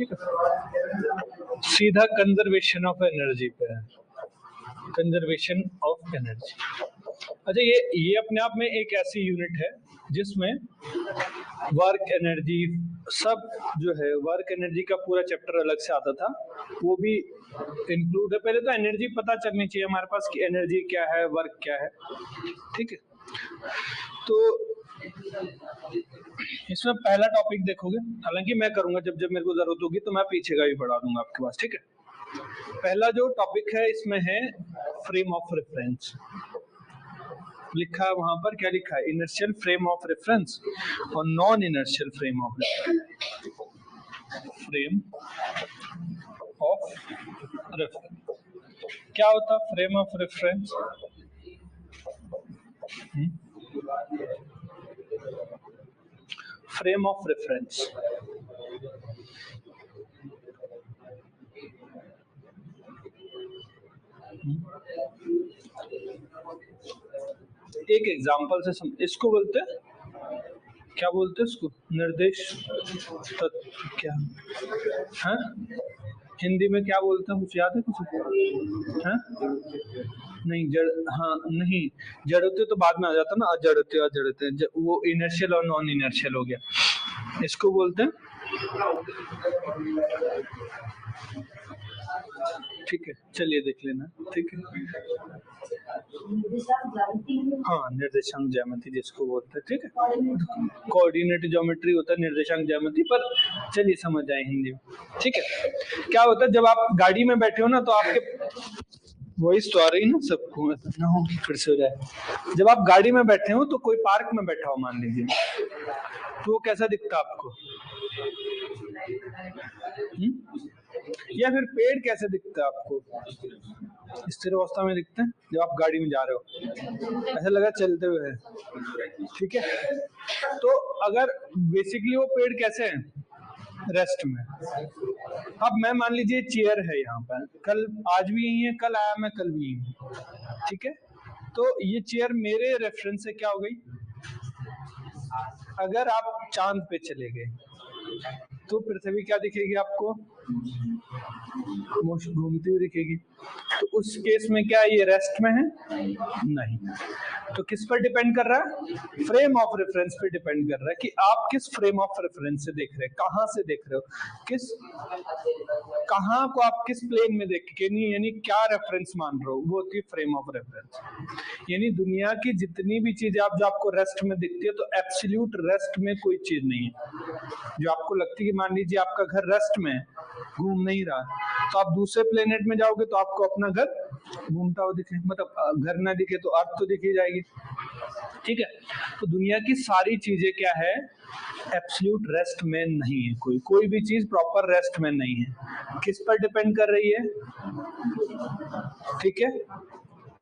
ठीक है, सीधा कंजर्वेशन ऑफ एनर्जी पे है, कंजर्वेशन ऑफ एनर्जी। अच्छा, ये अपने आप में एक ऐसी यूनिट है जिसमें वर्क एनर्जी सब जो है, वर्क एनर्जी का पूरा चैप्टर अलग से आता था, वो भी इंक्लूड है। पहले तो एनर्जी पता चलनी चाहिए हमारे पास कि एनर्जी क्या है, वर्क क्या है, ठीक है। तो इसमें पहला टॉपिक देखोगे, हालांकि मैं करूंगा जब जब मेरे को जरूरत होगी तो मैं पीछे का भी पढ़ा दूंगा आपके पास, ठीक है। पहला जो टॉपिक है इसमें है फ्रेम ऑफ रेफरेंस। लिखा है वहां पर, क्या लिखा है? इनर्शियल फ्रेम ऑफ रेफरेंस और non inertial frame of reference. Frame of reference क्या होता है? Frame of reference frame of reference एक एग्जांपल से इसको बोलते हैं, क्या बोलते हैं इसको? निर्देश तत्व। क्या है हिंदी में, क्या बोलते हैं? कुछ याद है किसी को? नहीं, जड़, हाँ नहीं, जड़ते तो बाद में आ जाता ना, अजड़ते अजड़ते, वो इनर्शियल और नॉन इनर्शियल हो गया। इसको बोलते हैं, ठीक है, चलिए देख लेना, ठीक है। हाँ, निर्देशांक ज्यामिति जिसको बोलते हैं, ठीक है। कोऑर्डिनेट ज्योमेट्री होता है निर्देशांक ज्यामिति, पर चलिए समझ आए हिंदी में, ठीक है। क्या होता है, जब आप गाड़ी में बैठे हो ना, तो आपके वॉइस तो आ रही ना सबको, ना हो फिर से हो जाए। जब आप गाड़ी में बैठे हो तो कोई पार्क में बैठा हो मान लीजिए, तो वो कैसा दिखता आपको? या फिर पेड़ कैसे दिखता है आपको? स्थिर अवस्था में दिखते हैं जब आप गाड़ी में जा रहे हो, ऐसा लगा चलते हुए है, ठीक है। तो अगर बेसिकली वो पेड़ कैसे हैं? रेस्ट में। अब मैं मान लीजिए चेयर है यहाँ पर, कल आज भी यही है, कल आया मैं कल भी यही हूँ, ठीक है। तो ये चेयर मेरे रेफरेंस से क्या हो गई? अगर आप चांद पे चले गए तो पृथ्वी क्या दिखेगी आपको? घूमती हुई दिखेगी। तो उस केस में क्या ये रेस्ट में है? नहीं। तो किस पर डिपेंड कर रहा है? फ्रेम ऑफ रेफरेंस पे डिपेंड कर रहा है कि आप किस फ्रेम ऑफ रेफरेंस से देख रहे हैं, कहां से देख रहे हो, कहां को आप किस प्लेन में देख के, नहीं यानी क्या रेफरेंस मान रहे हो, वो होती है फ्रेम ऑफ रेफरेंस। यानी दुनिया की जितनी भी चीजें आप जो आपको रेस्ट में दिखती है, तो एब्सोल्यूट रेस्ट में कोई चीज नहीं है जो आपको लगती है। मान लीजिए आपका घर रेस्ट में है, घूम नहीं रहा, तो आप दूसरे प्लेनेट में जाओगे तो आपको अपना घर घूमता हुआ दिखे, मतलब घर ना दिखे तो अर्थ तो दिखी जाएगी, ठीक है। तो दुनिया की सारी चीजें क्या है? एब्सोल्यूट रेस्ट में नहीं है, कोई भी चीज प्रॉपर रेस्ट में नहीं है। किस पर डिपेंड कर रही है? ठीक है,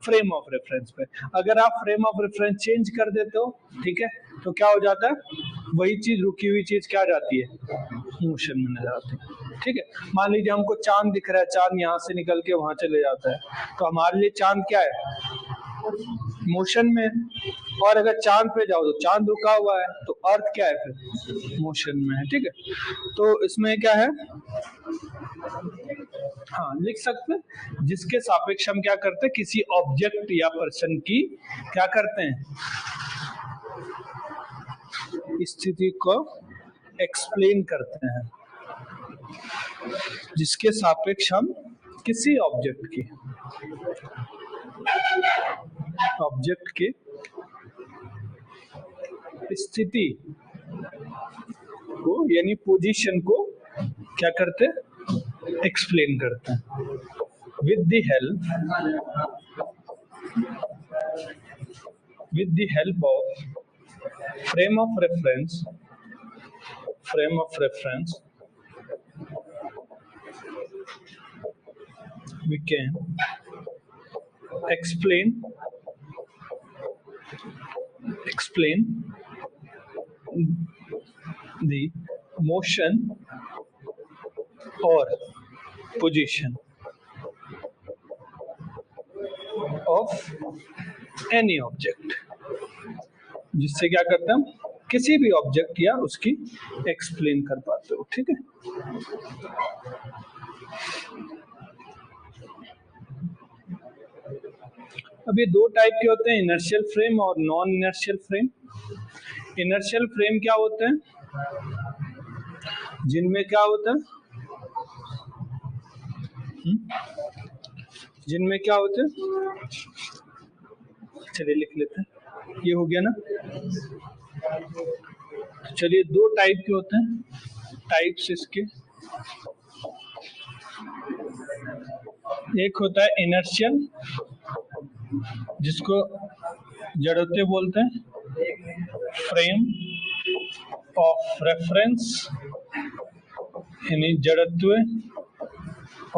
फ्रेम ऑफ रेफरेंस पे। अगर आप फ्रेम ऑफ रेफरेंस चेंज कर देते हो, ठीक है, तो क्या हो जाता है? वही चीज, रुकी हुई चीज क्या जाती है? मोशन में नजर आती है, ठीक है। मान लीजिए हमको चांद दिख रहा है, चांद यहाँ से निकल के वहां चले जाता है, तो हमारे लिए चांद क्या है? मोशन में। और अगर चांद पे जाओ तो चांद रुका हुआ है, तो अर्थ क्या है फिर? मोशन में है, ठीक है। तो इसमें क्या है? हाँ, लिख सकते हैं, जिसके सापेक्ष हम क्या करते हैं? किसी ऑब्जेक्ट या पर्सन की क्या करते हैं? स्थिति को एक्सप्लेन करते हैं, जिसके सापेक्ष हम किसी ऑब्जेक्ट के स्थिति को, यानी पोजीशन को क्या करते हैं? एक्सप्लेन करते हैं with the help of frame of reference we can explain the motion or position of any object, जिससे क्या करते हैं हम? किसी भी ऑब्जेक्ट या उसकी एक्सप्लेन कर पाते हो, ठीक है। अब ये दो टाइप के होते हैं, इनर्शियल फ्रेम और non inertial frame. Inertial frame क्या होते हैं? जिनमें क्या होता है? जिनमें क्या होते हैं? चलिए लिख लेते हैं, ये हो गया ना। चलिए दो टाइप के होते हैं, टाइप्स इसके। एक होता है इनर्शियल, जिसको जड़त्व बोलते हैं, फ्रेम ऑफ रेफरेंस यानी जड़त्व।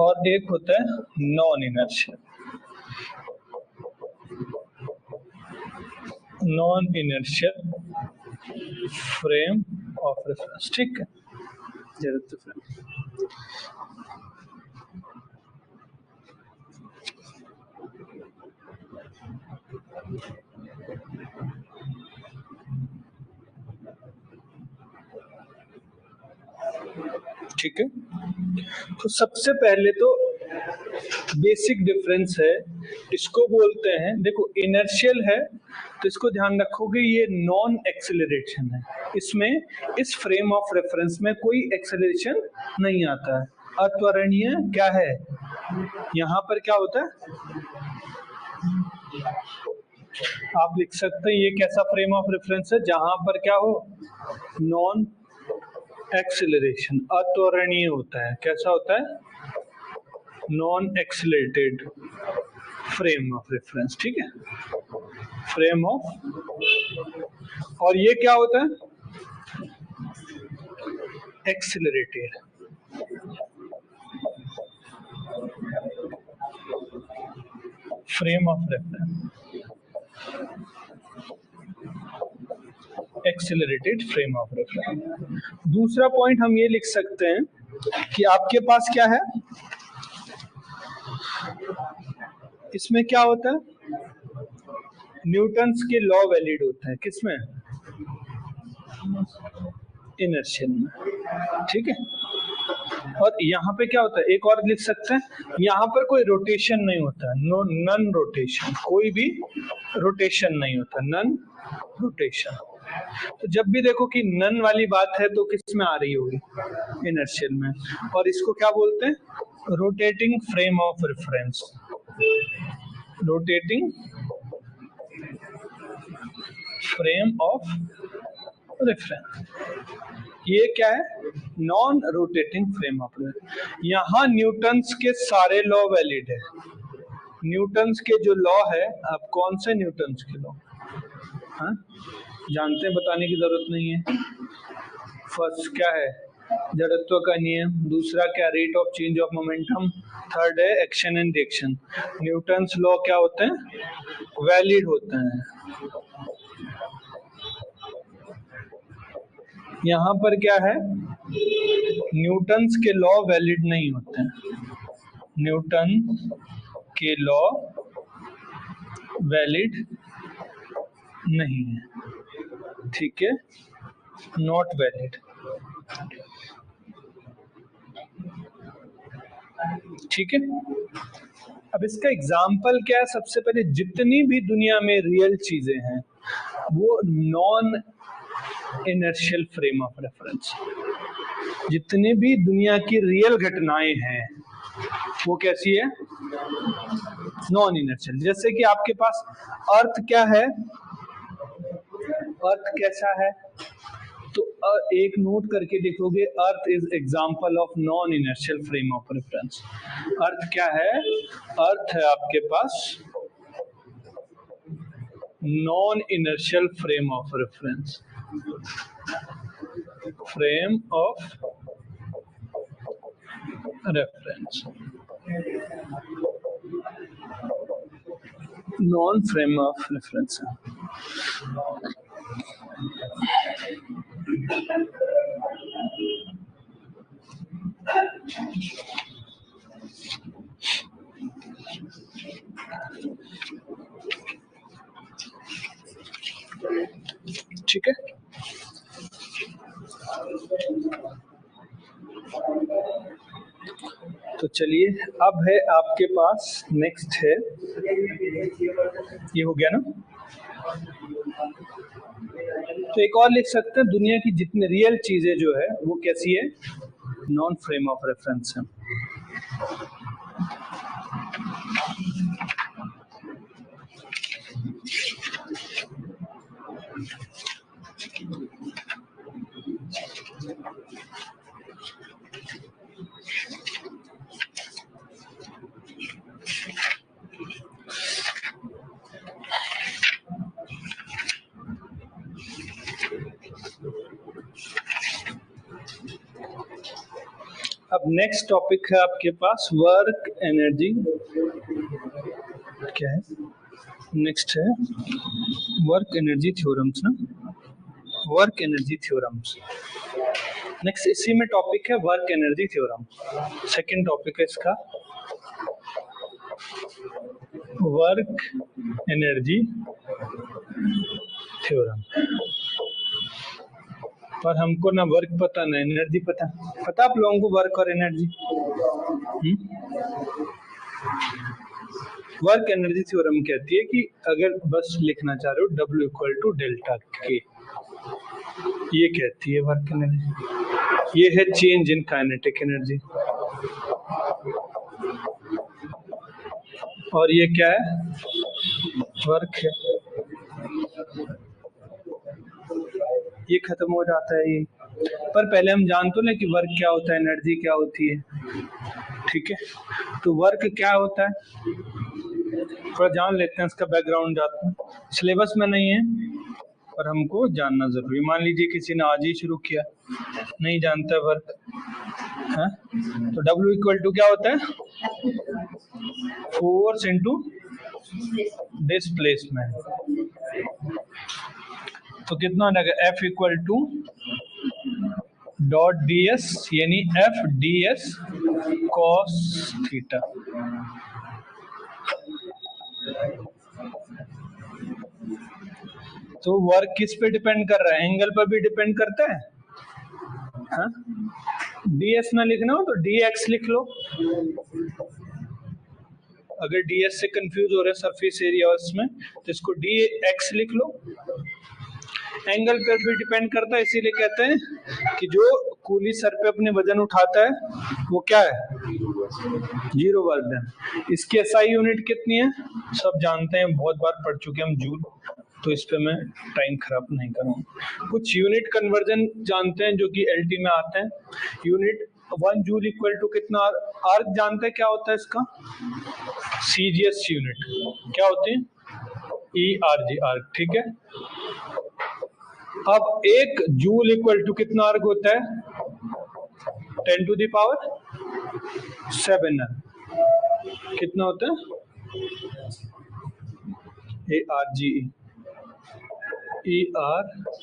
और एक होता है non inertial, non inertial frame of reference. ठीक है, जड़त्व फ्रेम। ठीक है, तो सबसे पहले तो बेसिक डिफरेंस है, इसको बोलते हैं, देखो इनर्शियल है तो इसको ध्यान रखोगे, ये नॉन एक्सेलरेशन है। इसमें इस फ्रेम ऑफ रेफरेंस में कोई एक्सेलरेशन नहीं आता है। अत्वरणीय क्या है, यहाँ पर क्या होता है, आप लिख सकते हैं ये कैसा फ्रेम ऑफ रेफरेंस है, जहां पर क्या हो, नॉन एक्सेलरेशन, अत्वरणीय होता है। कैसा होता है? Non accelerated frame of reference. ठीक है, फ्रेम ऑफ, और ये क्या होता है? Accelerated. Frame of reference, accelerated frame of reference. दूसरा पॉइंट हम ये लिख सकते हैं कि आपके पास क्या है, इसमें क्या होता है, न्यूटन्स के लॉ वैलिड होता है। किसमें? इनर्शियल में। ठीक है, और यहाँ पे क्या होता है, एक और लिख सकते हैं, यहाँ पर कोई रोटेशन नहीं होता, नो, नन रोटेशन, कोई भी रोटेशन नहीं होता, नन रोटेशन। तो जब भी देखो कि नन वाली बात है तो किस में आ रही होगी, इनर्शियल में। और इसको क्या बोलते हैं, rotating frame of reference, rotating frame of reference. ये क्या है, non rotating frame of reference. यहाँ न्यूटन्स के सारे लॉ वैलिड है। न्यूटन्स के जो लॉ है, अब कौन से न्यूटन्स के लॉ, हाँ जानते हैं, बताने की जरूरत नहीं है। फर्स्ट क्या है, जड़त्व का नियम। दूसरा क्या, rate of change of momentum. Third है action and reaction. Newton's law क्या होते हैं, वैलिड होते हैं। यहाँ पर क्या है, न्यूटन्स के लॉ वैलिड नहीं होते हैं, न्यूटन के लॉ वैलिड नहीं है। ठीक है, नॉट वैलिड। ठीक है, अब इसका एग्जाम्पल क्या है, सबसे पहले जितनी भी दुनिया में रियल चीजें हैं वो non inertial frame of reference, जितनी भी दुनिया की रियल घटनाएं हैं वो कैसी है, नॉन इनर्शियल। जैसे कि आपके पास अर्थ क्या है, अर्थ कैसा है, तो एक नोट करके देखोगे, earth is example of non inertial frame of reference. Earth क्या है, अर्थ है आपके पास non inertial frame of reference, frame of reference, non frame of reference. ठीक है, तो चलिए अब है आपके पास नेक्स्ट है, ये हो गया ना। तो एक और लिख सकते हैं, दुनिया की जितनी रियल चीजें जो है वो कैसी है, नॉन फ्रेम ऑफ रेफरेंस है। अब नेक्स्ट टॉपिक है आपके पास वर्क एनर्जी, क्या है नेक्स्ट है वर्क एनर्जी थ्योरम्स ना, वर्क एनर्जी थ्योरम्स। नेक्स्ट इसी में टॉपिक है work energy theorem. Second topic है इसका वर्क एनर्जी थ्योरम। पर हमको ना वर्क पता ना एनर्जी पता। पता आप लोगों को वर्क और एनर्जी? वर्क एनर्जी थ्योरम कहती है कि अगर बस लिखना चाह रहे हो W इक्वल टू डेल्टा के, ये कहती है वर्क एनर्जी। ये है चेंज इन काइनेटिक एनर्जी। और ये क्या है, वर्क है। ये खत्म हो जाता है ये। पर पहले हम जान तो लें कि वर्क क्या होता है, एनर्जी क्या होती है। ठीक है, तो वर्क क्या होता है थोड़ा जान लेते हैं, इसका बैकग्राउंड जाते हैं। सिलेबस में नहीं है पर हमको जानना जरूरी। मान लीजिए किसी ने आज ही शुरू किया, नहीं जानता वर्क है, तो W इक्वल टू क्या होता है, फोर्स इनटू डिस्प्लेसमेंट। तो कितना हो जाएगा, F equal to dot D S, यानी F D S cos theta. तो वर्क किस पे डिपेंड कर रहा है, एंगल पर भी डिपेंड करता है। हाँ, डी एस ना लिखना हो तो डी एक्स लिख लो। अगर डी एस से कंफ्यूज हो रहे हैं सरफेस एरिया उसमें, तो इसको डी एक्स लिख लो। एंगल पर भी डिपेंड करता है, इसीलिए कहते हैं कि जो कूली सर पे अपने वजन उठाता है वो क्या है, जीरो वर्क डन। इसकी एसआई यूनिट कितनी है सब जानते हैं, बहुत बार पढ़ चुके हैं हम, जूल। तो इस पे मैं टाइम खराब नहीं करूँगा। कुछ यूनिट कन्वर्जन जानते हैं जो कि एलटी में आते हैं। यूनिट 1 जूल इक्वल टू कितना, आर्क जानते हैं क्या होता है इसका, सीजीएस यूनिट क्या होती है, ERG आर्क। ठीक है, अब 1 जूल इक्वल टू कितना आर्क होता है, 10 टू द पावर 7 कितना होता है, ARG ERG।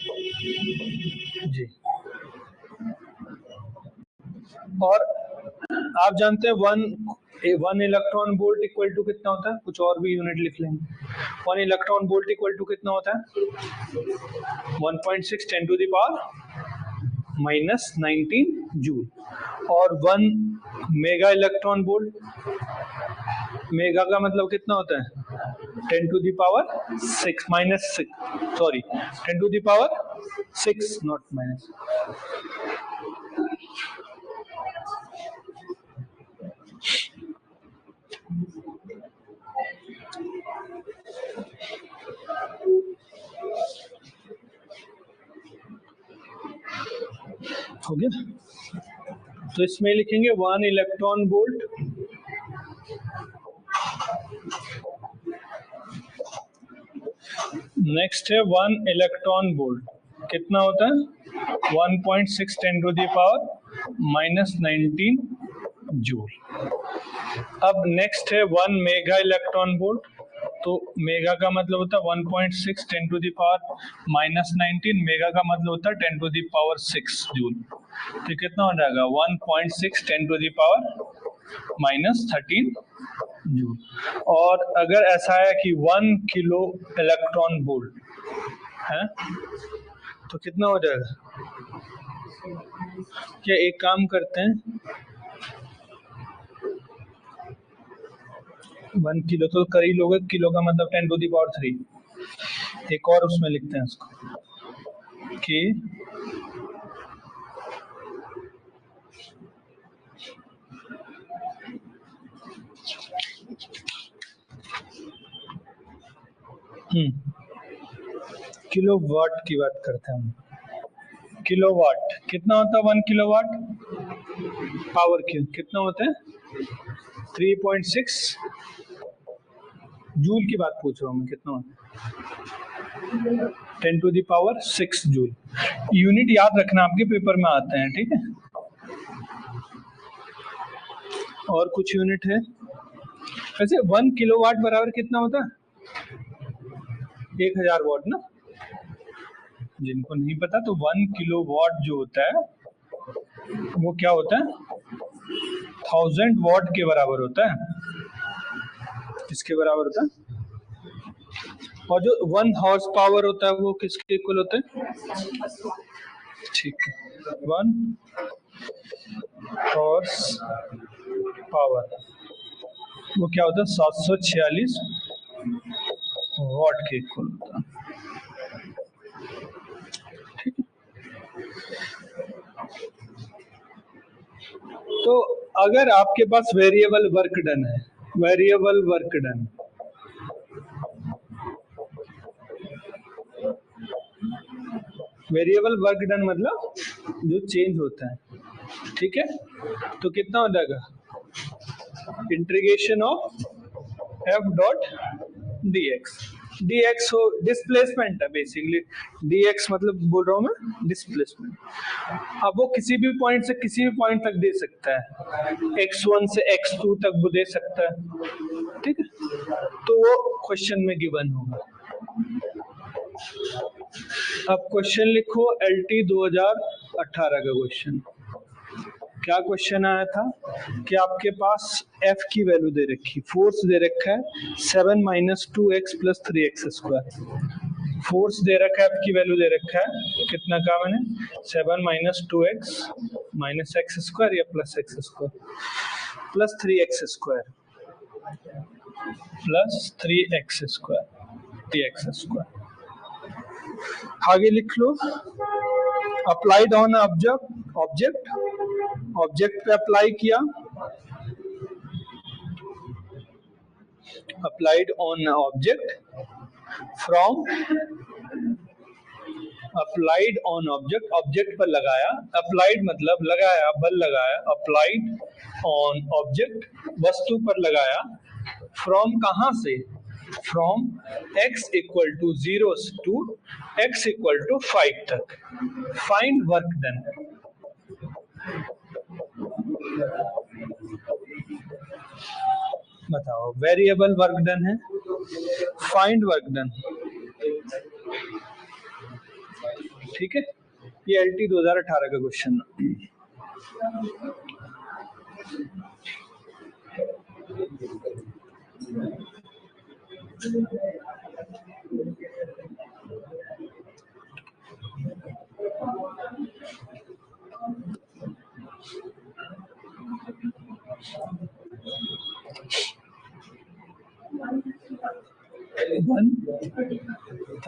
और आप जानते हैं 1 इलेक्ट्रॉन वोल्ट इक्वल टू कितना होता है, कुछ और भी यूनिट लिख लेंगे। 1 इलेक्ट्रॉन वोल्ट इक्वल टू कितना होता है, 1.6 10 to the power minus 19 joule. और 1 मेगा इलेक्ट्रॉन वोल्ट, मेगा का मतलब कितना होता है, 10 to the power 6 minus 6, sorry 10 to the power 6 not minus. हो गया, तो इसमें लिखेंगे 1 इलेक्ट्रॉन वोल्ट नेक्स्ट है 1 इलेक्ट्रॉन वोल्ट कितना होता है, 1.6 10 to the power minus 19 joule. अब नेक्स्ट है 1 मेगा इलेक्ट्रॉन वोल्ट, तो मेगा का मतलब होता है 1.6 10 to the power minus 19, mega का मतलब होता है 10 टू द पावर 6 जूल। तो कितना हो जाएगा, 1.6 10 to the power minus 13 joule. और अगर ऐसा है कि 1 किलो इलेक्ट्रॉन वोल्ट है, तो कितना हो जाएगा, क्या एक काम करते हैं, 1 किलो तो कर ही लोगे, किलो का मतलब 10⁻³ एक और उसमें लिखते हैं इसको कि किलोवाट की बात करते हैं हम। किलोवाट कितना होता है? 1 किलोवाट पावर क्यू कितना होता है? 3.6 जूल की बात पूछ रहा हूँ मैं, कितना होता है? 10⁻6 जूल। यूनिट याद रखना, आपके पेपर में आते हैं, ठीक है। और कुछ यूनिट है वैसे। 1 किलोवाट बराबर कितना होता है? 1000 वाट ना। जिनको नहीं पता तो 1 किलोवाट जो होता है वो क्या होता है? 1000 वाट के बराबर होता है। किसके बराबर होता है? और जो 1 हॉर्स पावर होता है वो किसके इक्वल होता है? ठीक है, 1 हॉर्स पावर वो क्या होता है? 746 वाट के इक्वल होता है। तो अगर आपके पास वेरिएबल वर्क डन है, variable work done, variable work done मतलब जो चेंज होता है, ठीक है। तो कितना हो जाएगा? Integration of F dot D x. D x हो डिस्प्लेसमेंट है बेसिकली। डी एक्स मतलब बोल रहा हूँ मैं डिस्प्लेसमेंट। अब वो किसी भी पॉइंट से किसी भी पॉइंट तक दे सकता है, x1 से x2 तक वो दे सकता है, ठीक है। तो वो क्वेश्चन में गिवन होगा। अब क्वेश्चन लिखो, LT 2018 का क्वेश्चन। क्या क्वेश्चन आया था कि आपके पास f की वैल्यू दे रखी, फोर्स दे रखा है 7 - 2x + 3x²। फोर्स दे रखा है, f की वैल्यू दे रखा है, कितना कहा मैंने? 7 - 2x - x² या +x² +3x² +3x²। आगे लिख लो, अप्लाइड ऑन ऑब्जेक्ट, ऑब्जेक्ट पे अप्लाई किया, applied on object from, applied on object, object पर लगाया, अप्लाइड मतलब लगाया, बल लगाया, अप्लाइड ऑन ऑब्जेक्ट वस्तु पर लगाया, फ्रॉम कहां से? फ्रॉम x = 0 to x = 5 तक। Find work done. बताओ, वेरिएबल वर्क डन है, फाइंड वर्क डन, ठीक है। ये LT 2018 का क्वेश्चन।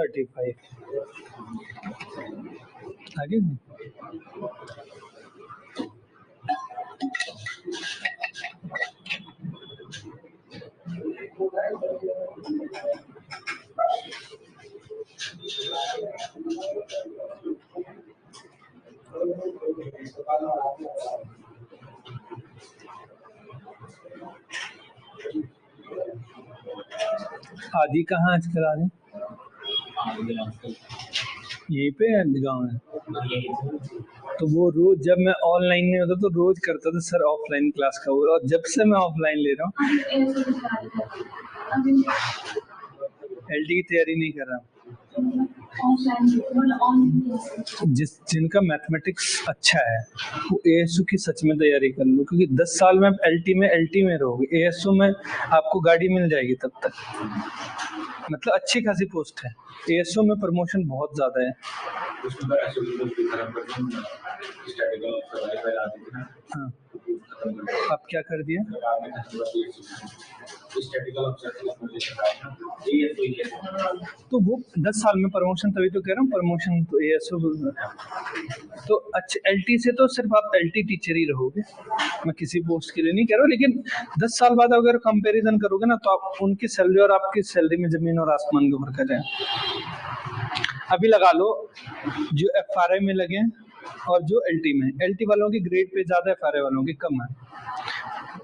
135 आगे आदि कहाँ आजकल आ रहे? यहीं पे गाँव है। तो वो रोज जब मैं ऑनलाइन नहीं होता तो रोज करता था सर ऑफलाइन क्लास का, और जब से मैं ऑफलाइन ले रहा हूँ LT की तैयारी नहीं कर रहा। जिनका मैथमेटिक्स अच्छा है वो ASU की सच में तैयारी कर लो, क्योंकि 10 साल में LT में रहोगे, ASU में आपको गाड़ी मिल जाएगी तब तक, मतलब अच्छी खासी पोस्ट है। ASU में प्रमोशन बहुत ज्यादा है। हाँ। अब क्या कर दिया, तो वो 10 साल में प्रमोशन, तभी तो कह रहा हूँ प्रमोशन तो ये सब। तो अच्छा एलटी से तो सिर्फ आप एलटी टीचर ही रहोगे, मैं किसी पोस्ट के लिए नहीं कह रहा हूँ, लेकिन 10 साल बाद अगर कंपैरिजन करोगे ना तो आप उनकी सैलरी और आपकी सैलरी में जमीन और आसमान का फर्क है। अभी लगा लो जो एफआरआई में लगे और जो एलटी में, एलटी वालों की ग्रेड पे ज्यादा, एफआरआई वालों की कम है।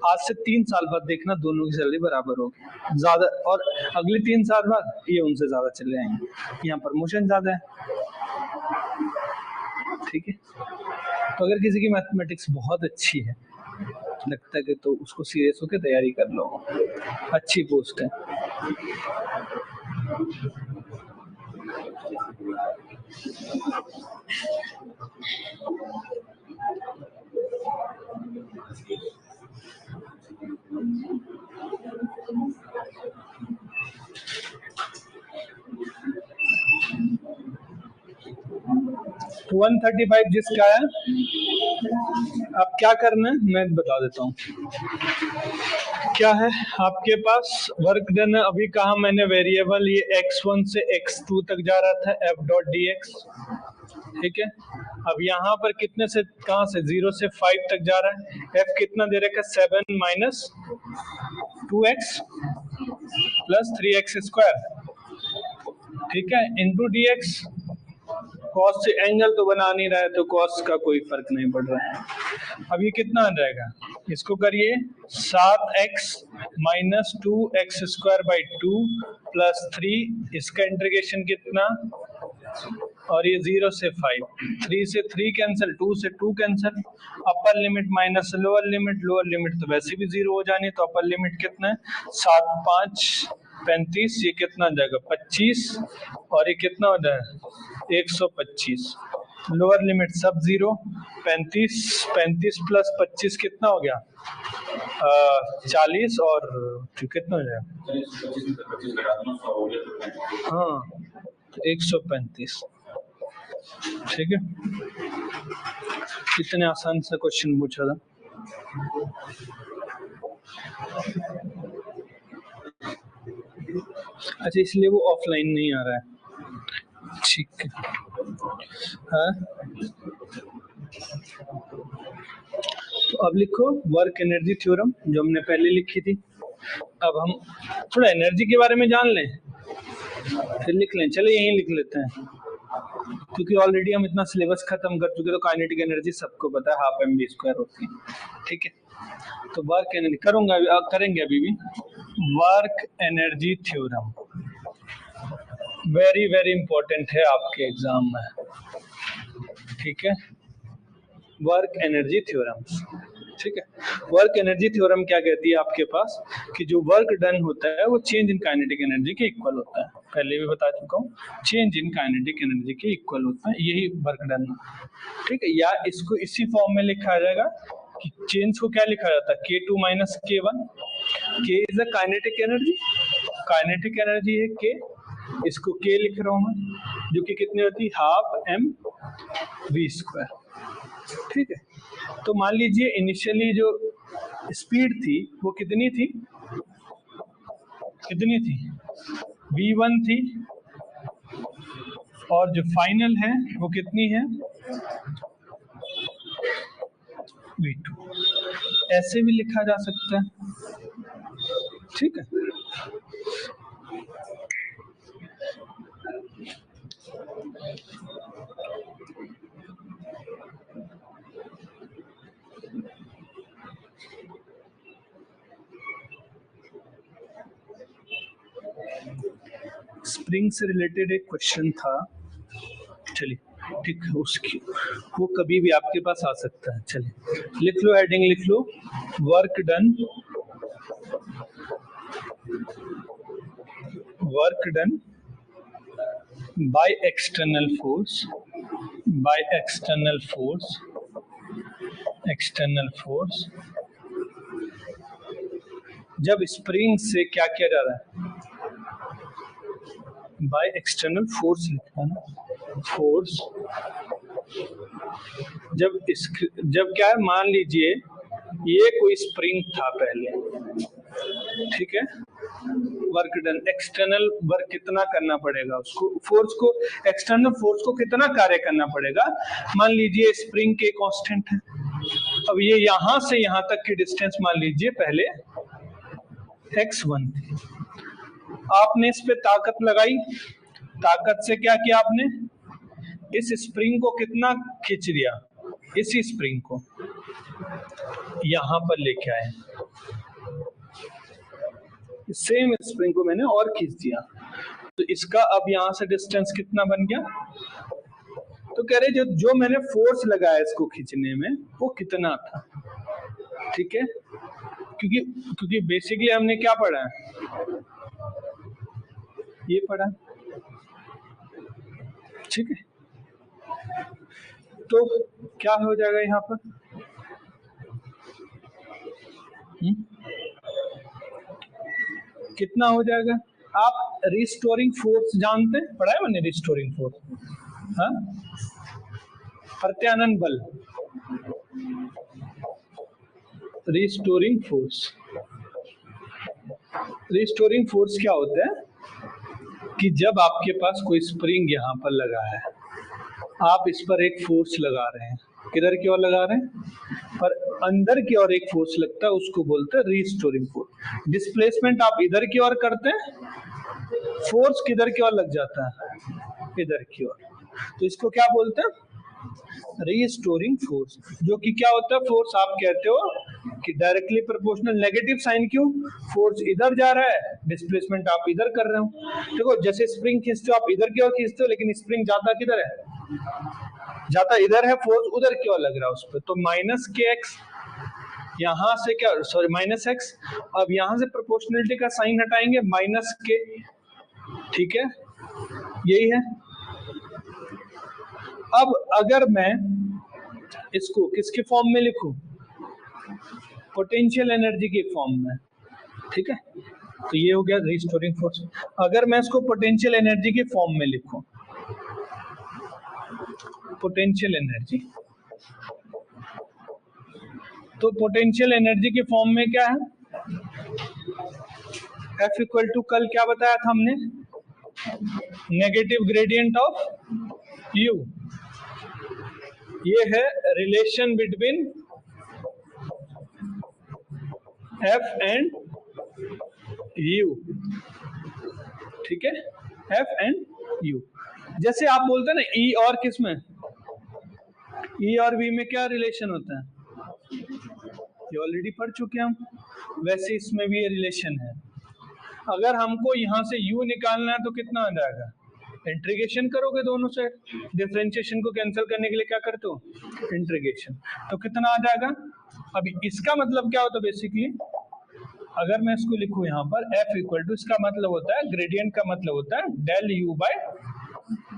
आज से 3 साल बाद देखना दोनों की सैलरी बराबर होगी ज्यादा, और अगले 3 साल बाद ये उनसे ज्यादा चले जाएंगे, यहाँ प्रमोशन ज्यादा है। ठीक है, तो अगर किसी की मैथमेटिक्स बहुत अच्छी है लगता है कि तो उसको सीरियस होकर तैयारी कर लो, अच्छी पोस्ट है। तो 135 जिसका है, अब क्या करना है मैं बता देता हूँ। क्या है आपके पास वर्क डन है, अभी कहा मैंने वेरिएबल ये x1 से x2 तक जा रहा था f डॉट डी एक्स, ठीक है। अब यहाँ पर कितने से कहाँ से 0 से 5 तक जा रहा है, f कितना दे रखा है 7 minus 2x plus 3x square, ठीक है, इंटू डी एक्स। कॉस से एंगल तो बना नहीं रहा है तो कॉस का कोई फर्क नहीं पड़ रहा है। अब ये कितना आ जाएगा, इसको करिए 7x minus 2x square by 2 plus 3, इसका इंटीग्रेशन कितना, और ये 0 से 5, 3 से 3 कैंसिल, 2 से 2 cancel, upper limit minus lower limit, lower limit तो वैसे भी 0 हो जानी, तो अपर लिमिट कितना है 7 5 35, ये कितना जाएगा 25, और ये कितना हो जाएगा 125, लोअर लिमिट सब 0, 35 35 प्लस 25 कितना हो गया 40, और कितना हो जाएगा हाँ 135, ठीक है। कितने आसान सा क्वेश्चन पूछा था। अच्छा इसलिए वो ऑफलाइन नहीं आ रहा है, ठीक है। हाँ तो अब लिखो वर्क एनर्जी थ्योरम जो हमने पहले लिखी थी। अब हम थोड़ा एनर्जी के बारे में जान लें फिर लिख लें, चलो यहीं लिख लेते हैं क्योंकि ऑलरेडी हम इतना सिलेबस खत्म कर चुके, तो काइनेटिक एनर्जी सबको पता है हाफ एम बी स्क्वायर होती है, ठीक है। तो वर्क एनर्जी करूंगा करेंगे अभी भी। Work energy theorem very very important है आपके एग्जाम में, ठीक है। वर्क एनर्जी थ्योरम, ठीक है। वर्क एनर्जी थ्योरम क्या कहती है आपके पास कि जो वर्क डन होता है वो चेंज इन काइनेटिक एनर्जी के इक्वल होता है, पहले भी बता चुका हूँ, चेंज इन काइनेटिक एनर्जी के इक्वल होता है, यही वर्क डन, ठीक है। या इसको इसी फॉर्म में लिखा जाएगा कि चेंज को क्या लिखा जाता है K2 minus K1, K is a kinetic energy, kinetic energy है K, इसको K लिख रहा हूँ मैं, जो कि कितनी होती है हाफ एम वी स्क्वायर, ठीक है। तो मान लीजिए इनिशियली जो स्पीड थी वो कितनी थी, कितनी थी v1 थी, और जो फाइनल है वो कितनी है v2, ऐसे भी लिखा जा सकता है, ठीक है। स्प्रिंग से रिलेटेड एक क्वेश्चन था, चलिए ठीक है, उसकी वो कभी भी आपके पास आ सकता है। चलिए लिख लो, हेडिंग लिख लो, work done, work done by external force, by external force, external force, जब स्प्रिंग से क्या किया जा रहा है, बाय एक्सटर्नल फोर्स लिखा है ना, फोर्स, जब क्या है मान लीजिए ये कोई स्प्रिंग था पहले, ठीक है, वर्क डन, एक्सटर्नल वर्क कितना करना पड़ेगा उसको, फोर्स को, एक्सटर्नल फोर्स को कितना कार्य करना पड़ेगा। मान लीजिए स्प्रिंग के कांस्टेंट है, अब ये यहां से यहां तक की डिस्टेंस मान लीजिए पहले x1 थी, आपने इस पे ताकत लगाई, ताकत से क्या किया आपने, इस स्प्रिंग को कितना खींच दिया, इसी स्प्रिंग को यहां पर लेके आए, सेम स्प्रिंग को मैंने और खींच दिया, तो इसका अब यहां से डिस्टेंस कितना बन गया, तो कह रहे जो मैंने फोर्स लगाया इसको खींचने में वो कितना था, ठीक है, क्योंकि क्योंकि बेसिकली हमने क्या पढ़ा है, ये पढ़ा, ठीक है, तो क्या हो जाएगा यहाँ पर, कितना हो जाएगा, आप रिस्टोरिंग फोर्स जानते हैं, पढ़ा है मैंने रिस्टोरिंग फोर्स, हाँ, प्रत्यानयन बल, रिस्टोरिंग फोर्स, रिस्टोरिंग फोर्स क्या होता है कि जब आपके पास कोई स्प्रिंग यहाँ पर लगा है, आप इस पर एक फोर्स लगा रहे हैं, किधर की ओर लगा रहे हैं, पर अंदर की ओर एक फोर्स लगता है, उसको बोलते हैं रिस्टोरिंग फोर्स। डिस्प्लेसमेंट आप इधर की ओर करते हैं, फोर्स किधर की ओर लग जाता है, इधर की ओर, तो इसको क्या बोलते हैं, रीस्टोरिंग फोर्स, जो कि क्या होता है, फोर्स आप कहते हो कि डायरेक्टली प्रोपोर्शनल, नेगेटिव साइन क्यों, फोर्स इधर जा रहा है, डिस्प्लेसमेंट आप इधर कर रहे हो, देखो जैसे स्प्रिंग खींचते हो आप इधर की ओर खींचते हो, लेकिन स्प्रिंग जाता किधर है, जाता इधर है, फोर्स उधर की ओर लग रहा है उस पर, तो माइनस के एक्स, यहां से क्या, सॉरी माइनस एक्स, अब यहां से प्रोपोर्शनलिटी का साइन हटाएंगे, माइनस के, ठीक है, यही है। अब अगर मैं इसको किसके फॉर्म में लिखूं, पोटेंशियल एनर्जी के फॉर्म में, ठीक है, तो ये हो गया रिस्टोरिंग फोर्स। अगर मैं इसको पोटेंशियल एनर्जी के फॉर्म में लिखूं, पोटेंशियल एनर्जी, तो पोटेंशियल एनर्जी के फॉर्म में क्या है, F इक्वल टू, कल क्या बताया था हमने, नेगेटिव ग्रेडियंट ऑफ U, ये है relation between F and U, ठीक है, F एंड U, जैसे आप बोलते हैं ना E और किस में, E और V में क्या रिलेशन होता है, ये ऑलरेडी पढ़ चुके हम, वैसे इसमें भी ये रिलेशन है। अगर हमको यहाँ से U निकालना है तो कितना आ जाएगा, इंटीग्रेशन करोगे दोनों साइड, डिफरेंशिएशन को कैंसिल करने के लिए क्या करते हो, इंटीग्रेशन, तो कितना आ जाएगा। अभी इसका मतलब क्या होता है, बेसिकली अगर मैं इसको लिखूं यहाँ पर F इक्वल टू, इसका मतलब होता है, ग्रेडियंट का मतलब होता है del U by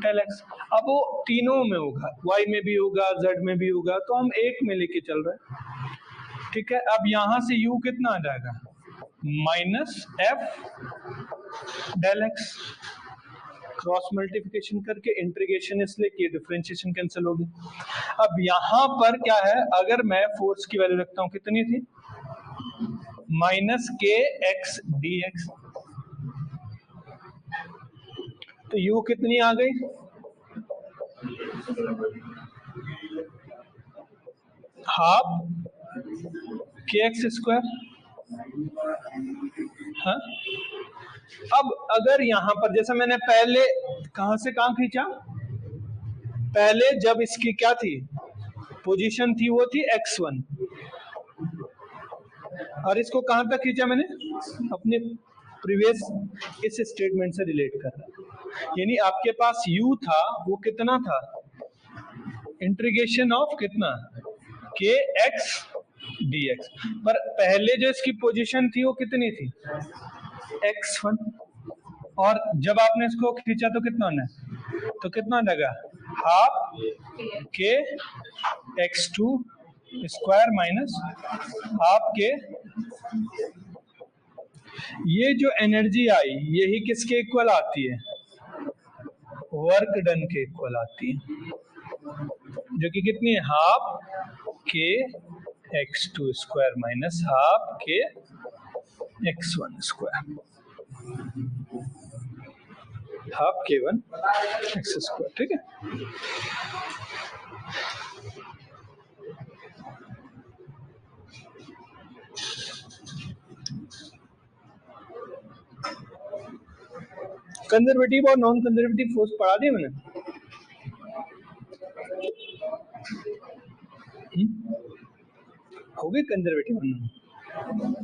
del x, अब वो तीनों में होगा, Y में भी होगा, Z में भी होगा, तो हम एक में लेके चल रहे हैं, ठीक है। अब यहां से U कितना आ जाएगा, minus F del x, cross multiplication करके इंटीग्रेशन इसलिए कि डिफरेंशिएशन कैंसिल होगी। अब यहां पर क्या है, अगर मैं फोर्स की वैल्यू रखता हूं, कितनी थी, माइनस के एक्स डी एक्स, तो U कितनी आ गई, हाफ के एक्स स्क्वायर, हाँ। अब अगर यहां पर जैसा मैंने पहले कहां से कहां खींचा, पहले जब इसकी क्या थी पोजीशन थी, वो थी x1, और इसको कहां तक खींचा मैंने, अपने प्रीवियस इस स्टेटमेंट से रिलेट कर रहा, यानी आपके पास u था, वो कितना था, इंटीग्रेशन ऑफ कितना, के एक्स डी एक्स, पर पहले जो इसकी पोजीशन थी वो कितनी थी, x1, और जब आपने इसको खींचा तो कितना होना है, तो कितना लगा, हाफ के x2 स्क्वायर माइनस हाफ के, ये जो एनर्जी आई यही किसके इक्वल आती है, वर्क डन के इक्वल आती है, जो कि कितनी है, हाफ के x2 स्क्वायर माइनस हाफ के x1 square, half k1 x square. ठीक है, कंजर्वेटिव और नॉन कंजर्वेटिव फोर्स पढ़ा दिया मैंने। हो गए कंजर्वेटिव और नॉन।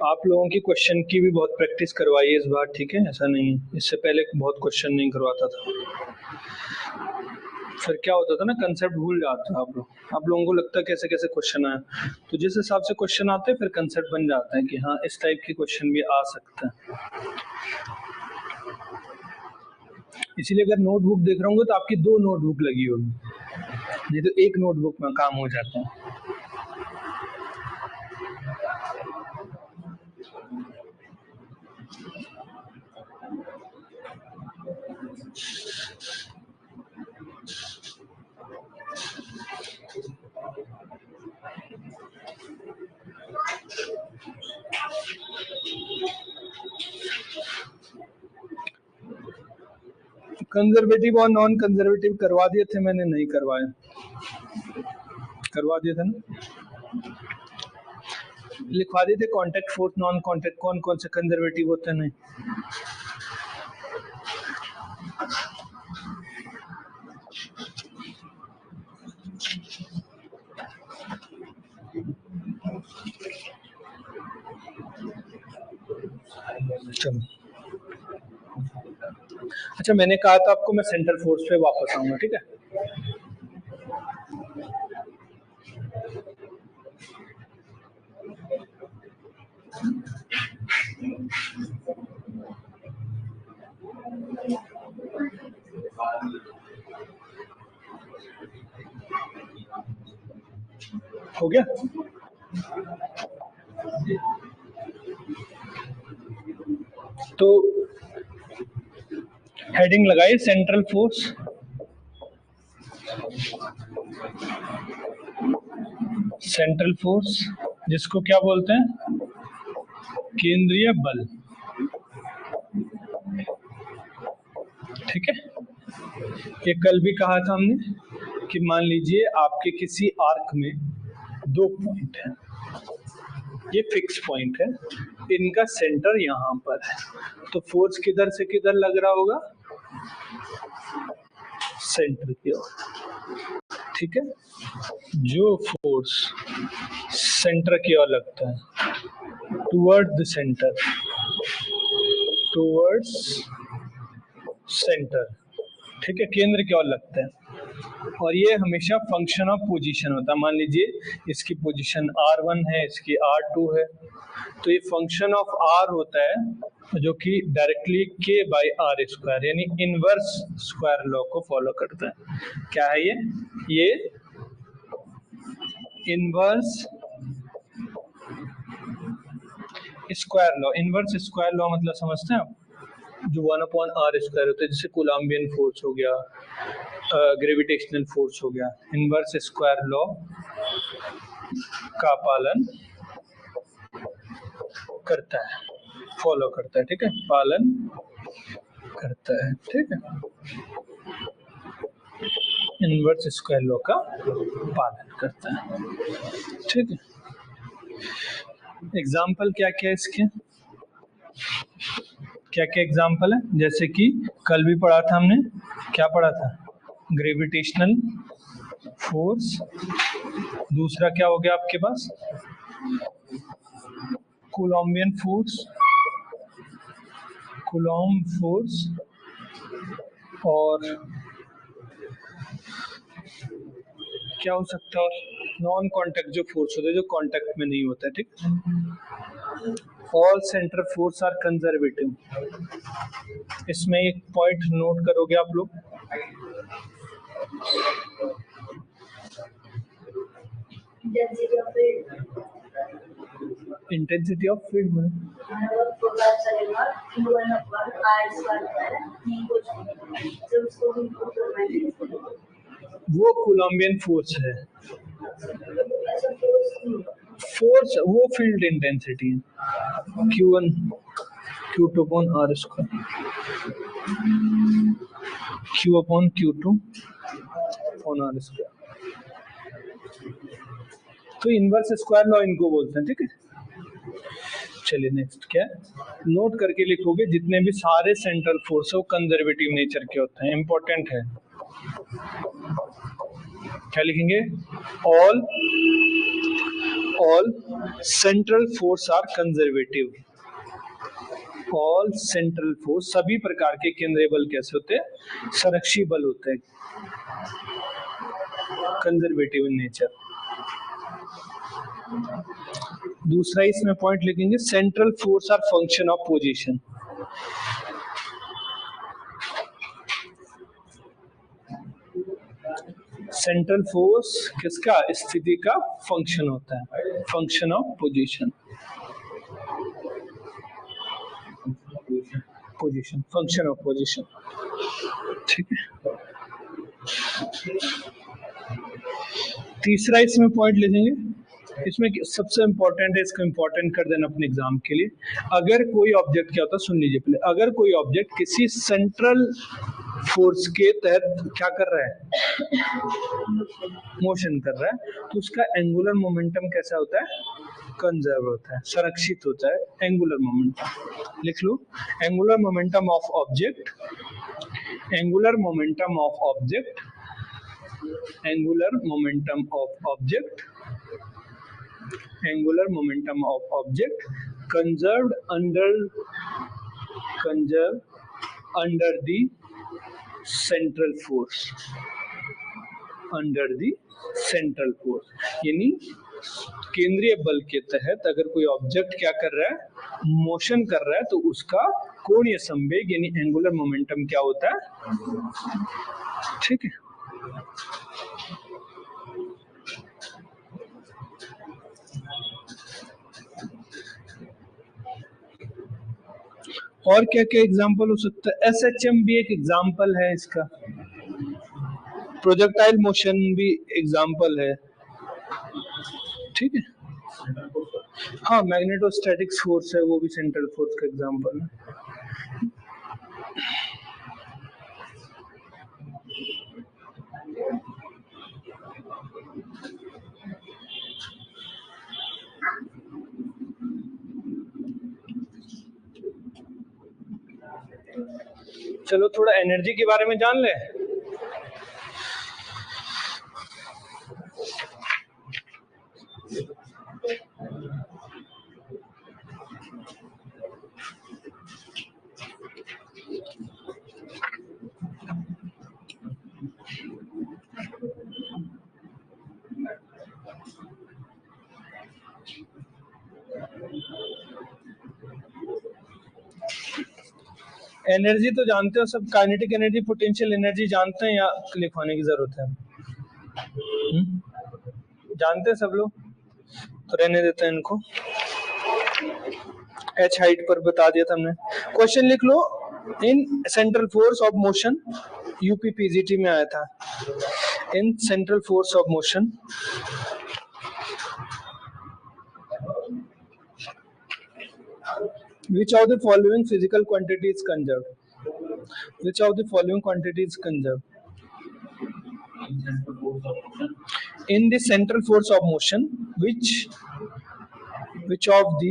आप लोगों की क्वेश्चन की भी बहुत प्रैक्टिस करवाइए इस बार, ठीक है? ऐसा नहीं, इससे पहले बहुत क्वेश्चन नहीं करवाता था, फिर क्या होता था ना, कंसेप्ट भूल जाते हैं आप लोगों को लगता है कैसे कैसे क्वेश्चन आए, तो जिस हिसाब से क्वेश्चन आते हैं फिर कंसेप्ट बन जाता है कि हाँ इस टाइप की क्वेश्चन भी आ सकता है। इसीलिए अगर नोटबुक देख रहा हूँ तो आपकी 2 नोटबुक लगी होगी, नहीं तो एक नोटबुक में काम हो जाता है। कंजर्वेटिव और नॉन कंजर्वेटिव करवा दिए थे मैंने, नहीं करवाए, करवा दिए थे ना, लिखवा दिए थे कॉन्टेक्ट फोर्स नॉन कॉन्टेक्ट कौन कौन से कंजर्वेटिव होते हैं। नहीं, चलो अच्छा, मैंने कहा था आपको मैं सेंट्रल फोर्स पे वापस आऊंगा, ठीक है? हो गया? तो हेडिंग लगाइए सेंट्रल फोर्स, सेंट्रल फोर्स जिसको क्या बोलते हैं, केंद्रीय बल, ठीक है? ये कल भी कहा था हमने कि मान लीजिए आपके किसी आर्क में 2 पॉइंट है, ये फिक्स पॉइंट है, इनका सेंटर यहाँ पर है, तो फोर्स किधर से किधर लग रहा होगा, सेंटर की ओर, ठीक है? जो फोर्स सेंटर की ओर लगता है, toward the centre, towards centre, ठीक है, केंद्र की ओर लगता है, और ये हमेशा फंक्शन ऑफ पोजीशन होता है। मान लीजिए इसकी पोजीशन r1 है, इसकी r2 है, तो ये फंक्शन ऑफ r होता है जो कि directly k by R square यानी इनवर्स स्क्वायर लॉ को फॉलो करता है। क्या है ये inverse square law. Inverse square law मतलब समझते हैं आप, जो 1/r स्क्वायर होता है, जैसे कोलम्बियन फोर्स हो गया, ग्रेविटेशनल फोर्स हो गया, इनवर्स स्क्वायर लॉ का पालन करता है, फॉलो करता है, ठीक है, पालन करता है, ठीक है, इनवर्स स्क्वायर लॉ का पालन करता है, ठीक है। एग्जाम्पल क्या क्या है इसके, क्या क्या एग्जाम्पल है, जैसे कि कल भी पढ़ा था हमने, क्या पढ़ा था, ग्रेविटेशनल फोर्स, दूसरा क्या हो गया आपके पास, कोलम्बियन फोर्स, कूलॉम फोर्स, और क्या हो सकता है? और नॉन कांटेक्ट जो फोर्स होते हैं जो कांटेक्ट में नहीं होता है, ठीक। All centre force are conservative. इसमें एक पॉइंट नोट करोगे आप लोग, इंटेंसिटी ऑफ फील्ड में वो कोलंबियन फोर्स है। फोर्स वो फील्ड इंटेंसिटी है, Q1 Q2 upon R square, Q upon Q2 upon R square. तो इनवर्स स्क्वायर लॉ इनको बोलते हैं, ठीक है। चलिए नेक्स्ट क्या है, नोट करके लिखोगे जितने भी सारे सेंट्रल फोर्स है वो कंजर्वेटिव नेचर के होते हैं, इंपॉर्टेंट है। क्या लिखेंगे? All central force are conservative. All central force, सभी प्रकार के केंद्रीय बल कैसे होते हैं? संरक्षी बल होते हैं, कंजर्वेटिव इन नेचर। दूसरा इसमें पॉइंट लिखेंगे, central force are function of position. Central force किसका? स्थिति का फंक्शन होता है, function of position. Position, function of position, ठीक है। तीसरा इसमें पॉइंट लिखेंगे, इसमें सबसे इंपॉर्टेंट है, इसको इंपॉर्टेंट कर देना अपने एग्जाम के लिए। अगर कोई ऑब्जेक्ट, क्या होता है सुन लीजिए पहले, अगर कोई ऑब्जेक्ट किसी सेंट्रल फोर्स के तहत क्या कर रहा है? मोशन कर रहा है, तो उसका एंगुलर मोमेंटम कैसा होता है? कंजर्व होता है, संरक्षित होता है एंगुलर मोमेंटम। लिख लो, angular momentum of object, angular momentum of object, angular momentum of object, angular momentum of object conserved under the central force, under the central force. यानी केंद्रीय बल के तहत अगर कोई ऑब्जेक्ट क्या कर रहा है? मोशन कर रहा है, तो उसका कोणीय संवेग यानी एंगुलर मोमेंटम क्या होता है? ठीक है। और क्या क्या एग्जाम्पल हो सकता है? SHM भी एक एग्जाम्पल है इसका, प्रोजेक्टाइल मोशन भी एग्जाम्पल है, ठीक है। हाँ, मैग्नेटोस्टैटिक्स फोर्स है, वो भी सेंट्रल फोर्स का एग्जाम्पल है। चलो थोड़ा एनर्जी के बारे में जान ले। एनर्जी तो जानते हो सब, काइनेटिक एनर्जी, पोटेंशियल एनर्जी जानते हैं या लिखवाने की जरूरत है? जानते हैं सब लोग, तो रहने देते हैं इनको। एच हाइट पर बता दिया था हमने। क्वेश्चन लिख लो, in central force of motion, UP PGT में आया था, in central force of motion which of the following physical quantity is conserved? Which of the following quantity is conserved? In the central force of motion, which of the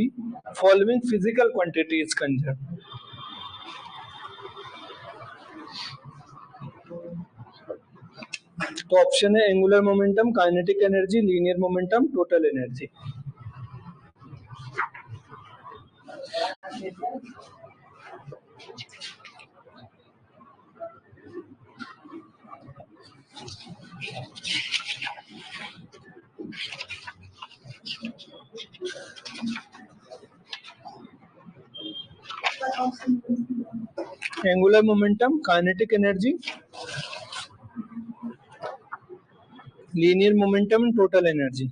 following physical quantity is conserved? तो option है angular momentum, kinetic energy, linear momentum, total energy. Angular momentum, kinetic energy, linear momentum, total energy.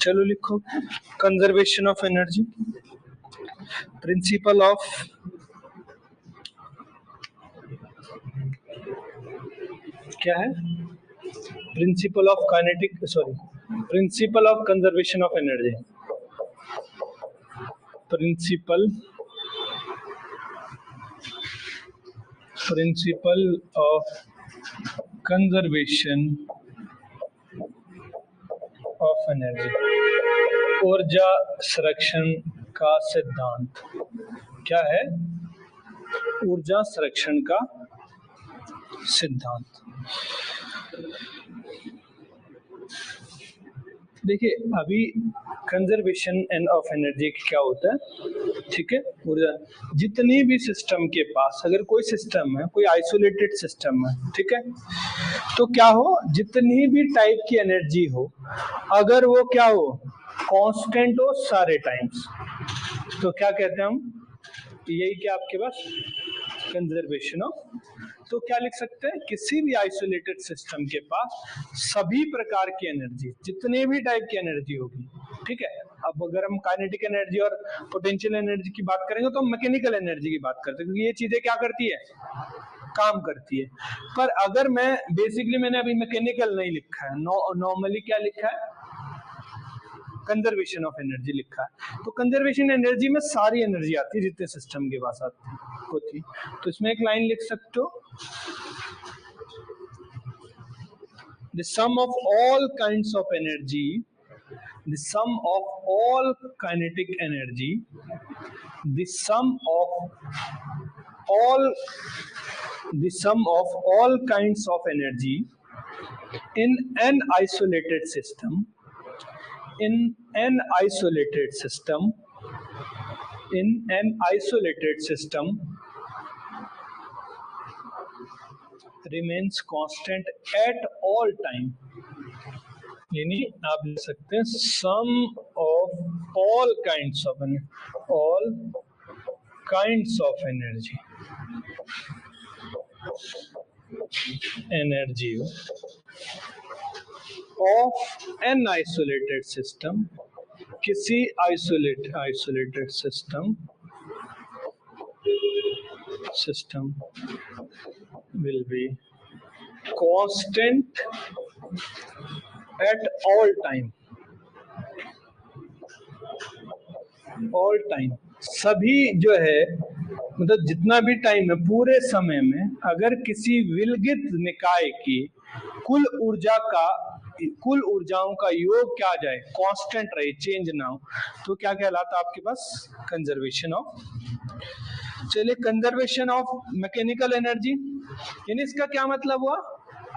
चलो लिखो, conservation of energy, principle of क्या है, principle of kinetic, sorry, principle of conservation of energy, principle of conservation of energy, ऊर्जा संरक्षण का सिद्धांत। क्या है? ऊर्जा संरक्षण का सिद्धांत। देखिए अभी कंजर्वेशन एंड ऑफ एनर्जी क्या होता है, ठीक है, ऊर्जा जितनी भी सिस्टम के पास, अगर कोई सिस्टम है, कोई आइसोलेटेड सिस्टम है, ठीक है, तो क्या हो, जितनी भी टाइप की एनर्जी हो, अगर वो क्या हो, कांस्टेंट हो सारे टाइम्स, तो क्या कहते हैं हम, यही क्या आपके पास कंजर्वेशन ऑफ। तो क्या लिख सकते हैं, किसी भी आइसोलेटेड सिस्टम के पास सभी प्रकार की एनर्जी, जितने भी टाइप की एनर्जी होगी, ठीक है। अब अगर हम काइनेटिक एनर्जी और पोटेंशियल एनर्जी की बात करेंगे तो हम मैकेनिकल एनर्जी की बात करते हैं, क्योंकि ये चीजें क्या करती है, काम करती है। पर अगर मैं बेसिकली, मैंने अभी मैकेनिकल नहीं लिखा है, नॉर्मली क्या लिखा है, कंजर्वेशन ऑफ एनर्जी लिखा है। तो कंजर्वेशन एनर्जी में सारी एनर्जी आती है जितने सिस्टम के पास आती होती, तो इसमें एक लाइन लिख सकते हो, the sum of all kinds of energy, the sum of all kinetic energy, the sum of all kinds of energy in an isolated system, in an isolated system remains constant at all time। यानी आप लिख सकते हैं sum of all kinds of energy of an isolated system, किसी isolated system will be constant at all time, सभी जो है, मतलब जितना भी टाइम है, पूरे समय में अगर किसी विलगित निकाय की कुल ऊर्जाओं का योग क्या जाए, कांस्टेंट रहे, चेंज ना हो, तो क्या कहलाता है आपके पास, कंजर्वेशन ऑफ। चलिए, कंजर्वेशन ऑफ मैकेनिकल एनर्जी, यानी इसका क्या मतलब हुआ,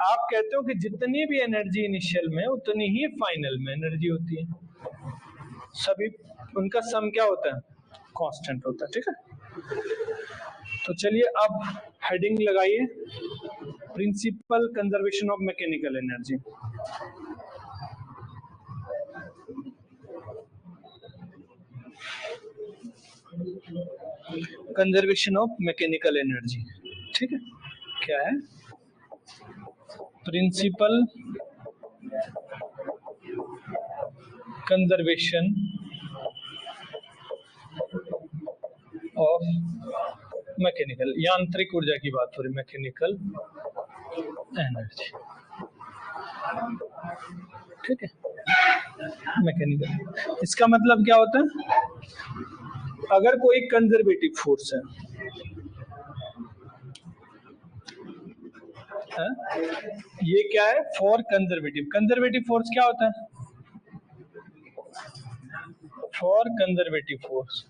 आप कहते हो कि जितनी भी एनर्जी इनिशियल में उतनी ही फाइनल में एनर्जी होती है, सभी उनका सम क्या होता है, कांस्टेंट होता है, ठीक है। तो चलिए अब हेडिंग लगाइए, principle conservation of mechanical energy. Conservation of mechanical energy, ठीक है, क्या है, प्रिंसिपल कंजर्वेशन ऑफ मैकेनिकल, यांत्रिक ऊर्जा की बात हो रही, मैकेनिकल एनर्जी, ठीक है, मैकेनिकल। इसका मतलब क्या होता है, अगर कोई कंजर्वेटिव फोर्स है, ये क्या है? For conservative. कंजर्वेटिव फोर्स क्या होता है? फॉर कंजर्वेटिव फोर्स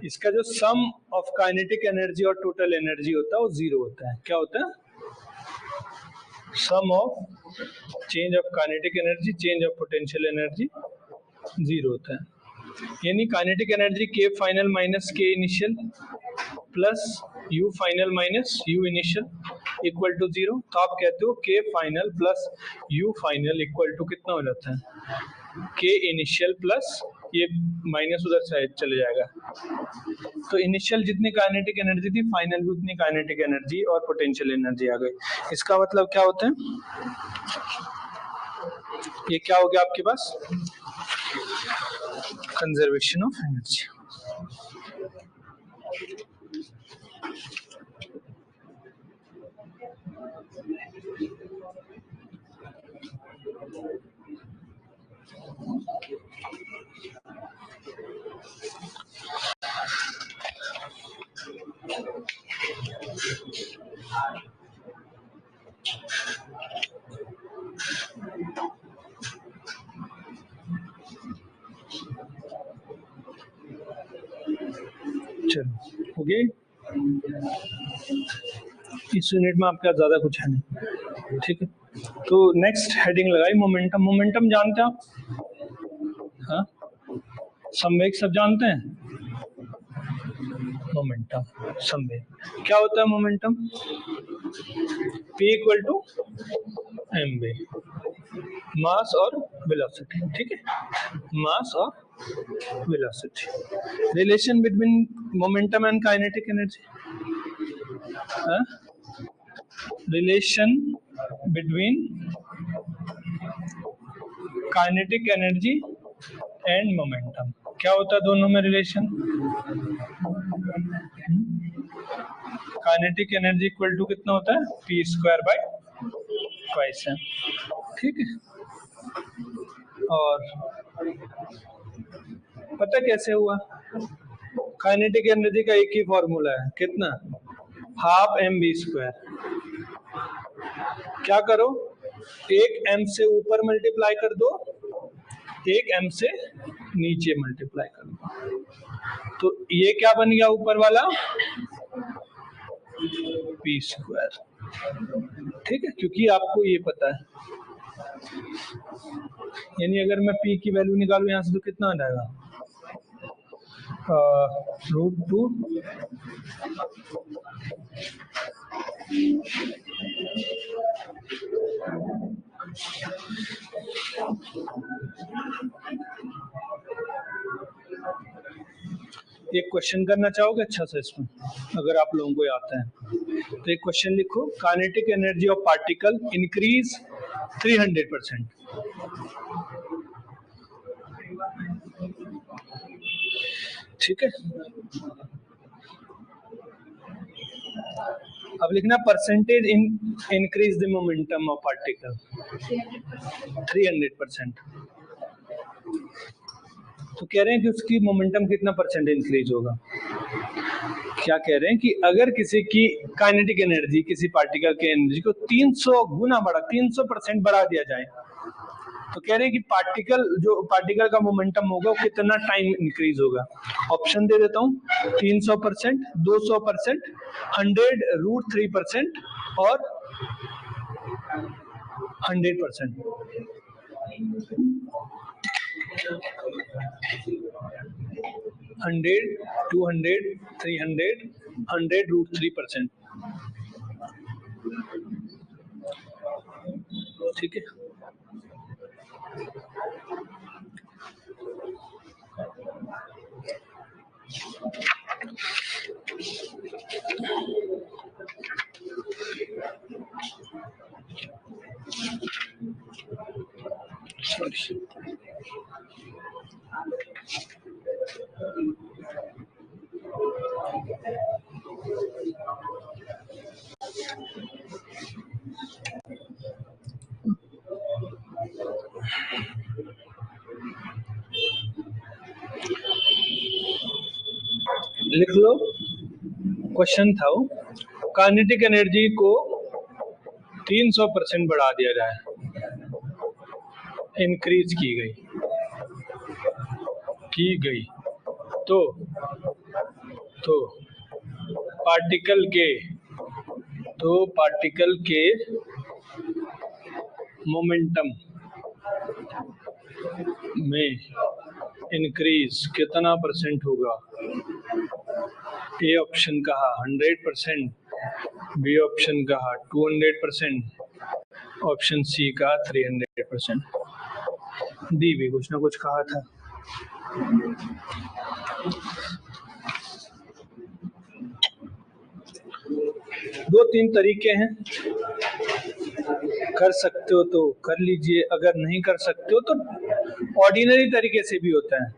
इसका जो सम ऑफ काइनेटिक एनर्जी और टोटल एनर्जी होता है वो जीरो होता है। क्या होता है? Sum of change of kinetic energy, change of potential energy zero होता है। यानी kinetic energy K final minus K initial plus U final minus U initial equal to zero. तो आप कहते हो K final plus U final equal to कितना हो जाता है? के इनिशियल प्लस ये माइनस उधर साइड चले जाएगा। तो इनिशियल जितनी काइनेटिक एनर्जी थी, फाइनल भी उतनी काइनेटिक एनर्जी और पोटेंशियल एनर्जी आ गई। इसका मतलब क्या होता है? ये क्या हो गया आपके पास? Conservation of energy. चलो हो गई। इस यूनिट में आपका ज्यादा कुछ है नहीं, ठीक है। तो नेक्स्ट हेडिंग लगाई मोमेंटम। मोमेंटम जानते हैं आप? हाँ, संवेग सब जानते हैं। मोमेंटम संवेग क्या होता है? Momentum P equal to M B, mass और वेलोसिटी, ठीक है। मास और velocity. Relation between momentum and kinetic energy. Relation between kinetic energy and momentum क्या होता है? दोनों में relation. Kinetic energy equal to कितना होता है? P square by twice M, ठीक है। और पता कैसे हुआ? काइनेटिक एनर्जी का एक ही फॉर्मूला है, कितना? Half M B square. क्या करो, एक एम से ऊपर मल्टीप्लाई कर दो, एक एम से नीचे मल्टीप्लाई कर दो। तो ये क्या बन गया ऊपर वाला? पी स्क्वायर, ठीक है। क्योंकि आपको ये पता है, यानी अगर मैं पी की वैल्यू निकालू यहां से तो कितना आ जाएगा? √2 एक क्वेश्चन करना चाहोगे अच्छा सा इसमें, अगर आप लोगों को आता है तो एक क्वेश्चन लिखो। Kinetic energy of particle increase 300%। ठीक है, अब लिखना percentage increase the momentum of particle 300%। तो कह रहे हैं कि उसकी मोमेंटम कितना परसेंट इंक्रीज होगा? क्या कह रहे हैं कि अगर किसी की काइनेटिक एनर्जी, किसी पार्टिकल की एनर्जी को 300 गुना बढ़ा, 300% बढ़ा दिया जाए, तो कह रहे हैं कि पार्टिकल का मोमेंटम होगा वो कितना टाइम इंक्रीज होगा? ऑप्शन दे देता हूँ, 300%, 200%, 100√3% और 100%। 100, 200, 300, 100√3%, ठीक है। सॉरी, लिख लो क्वेश्चन था वो, काइनेटिक एनर्जी को 300% बढ़ा दिया जाए, इंक्रीज की गई तो पार्टिकल के मोमेंटम में इंक्रीज कितना परसेंट होगा? ए ऑप्शन कहा 100%, बी ऑप्शन कहा 200%, ऑप्शन सी का 300%, डी भी कुछ ना कुछ कहा था। दो तीन तरीके हैं, कर सकते हो तो कर लीजिए, अगर नहीं कर सकते हो तो ऑर्डिनरी तरीके से भी होता है।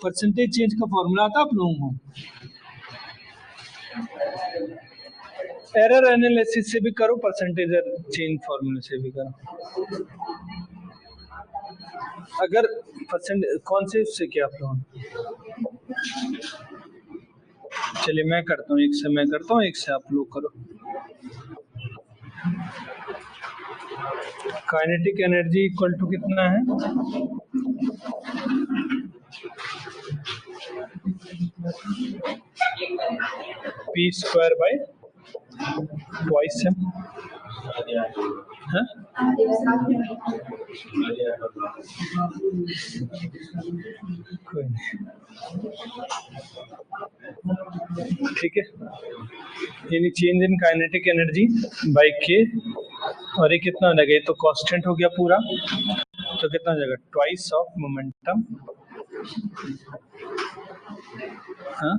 परसेंटेज चेंज का फॉर्मूला आता आप लोगों को? एरर एनालिसिस से भी करो, परसेंटेज चेंज फॉर्मूले से भी करो। अगर परसेंट कौन से उससे किया आप लोगों ने? चलिए मैं करता हूँ, एक से मैं करता हूँ, एक से आप लोग करो। काइनेटिक एनर्जी इक्वल टू कितना है? P square by twice M. कोई नहीं, ठीक है। यानी change in kinetic energy by K, और ये कितना हो जाएगा? ये तो कांस्टेंट हो गया पूरा, तो कितना हो जाएगा? ट्वाइस ऑफ मोमेंटम, हाँ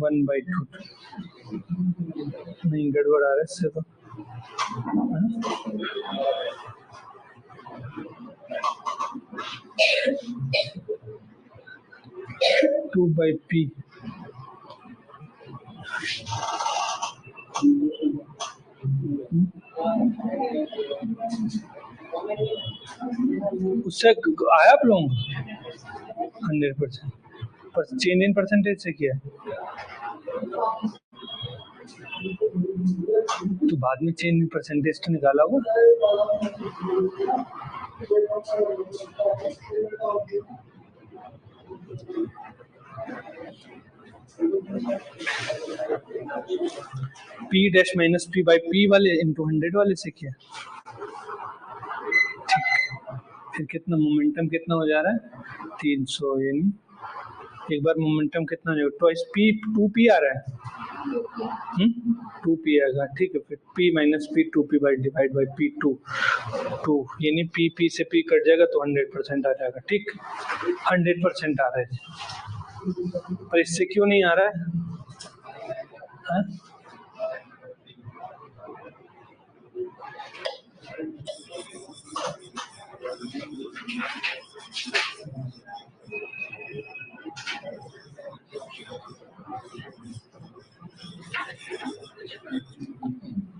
1/2। नहीं गड़बड़ आ रहा है इससे तो, 2/p उससे आया आप लोगों को 100%, पर चेंज इन परसेंटेज से किया तो बाद में चेंज इन परसेंटेज तो निकाला होगा। P dash minus P by P वाले इंटू 100 वाले से किया, ठीक। फिर कितना मोमेंटम कितना हो जा रहा है? 300, यानी एक बार मोमेंटम कितना हो जाएगा? ट्वाइस P, 2P आ रहा है, 2P आएगा, ठीक है। फिर P minus P 2P by divide by P 2, यानी P से P कट जाएगा तो 100% आ जाएगा, ठीक। 100% आ रहा है, पर इससे क्यों नहीं आ रहा है? हाँ?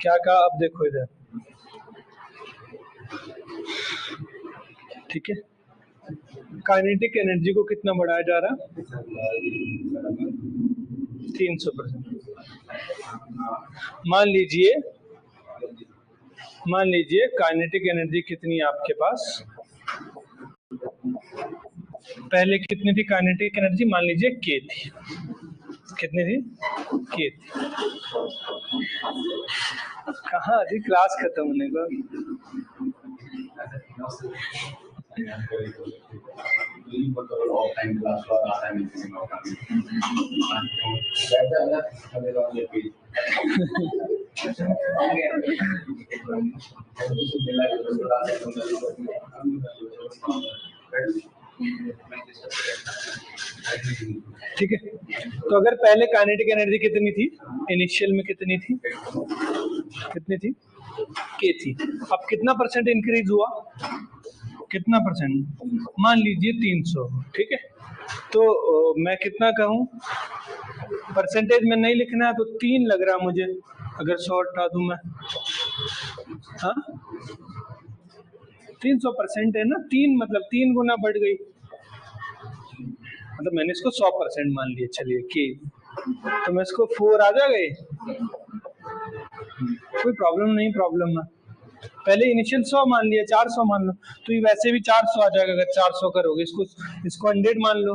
क्या कहा? अब देखो इधर, ठीक है। काइनेटिक एनर्जी को कितना बढ़ाया जा रहा है? 300%। मान लीजिए काइनेटिक एनर्जी कितनी है आपके पास? पहले कितनी थी काइनेटिक एनर्जी? मान लीजिए के थी, कितनी थी? के थी। कहाँ अभी क्लास खत्म होने को? ठीक है, तो अगर पहले काइनेटिक एनर्जी कितनी थी इनिशियल में? कितनी थी? के थी। अब कितना परसेंट इंक्रीज हुआ? कितना परसेंट? मान लीजिए 300, ठीक है। तो मैं कितना कहूँ, परसेंटेज में नहीं लिखना है तो 3 लग रहा मुझे, अगर 100 हटा दूं मैं। हाँ 300% है ना, 3 मतलब 3 गुना बढ़ गई, मतलब मैंने इसको 100% मान लिया, चलिए कि तो मैं इसको 4 आ जाएगा ये, कोई प्रॉब्लम नहीं, प्रॉब्लम है। पहले इनिशियल 100 मान लिया, 400 मान लो, तो ये वैसे भी 400 आ जाएगा अगर 400 करोगे, इसको 100 मान लो।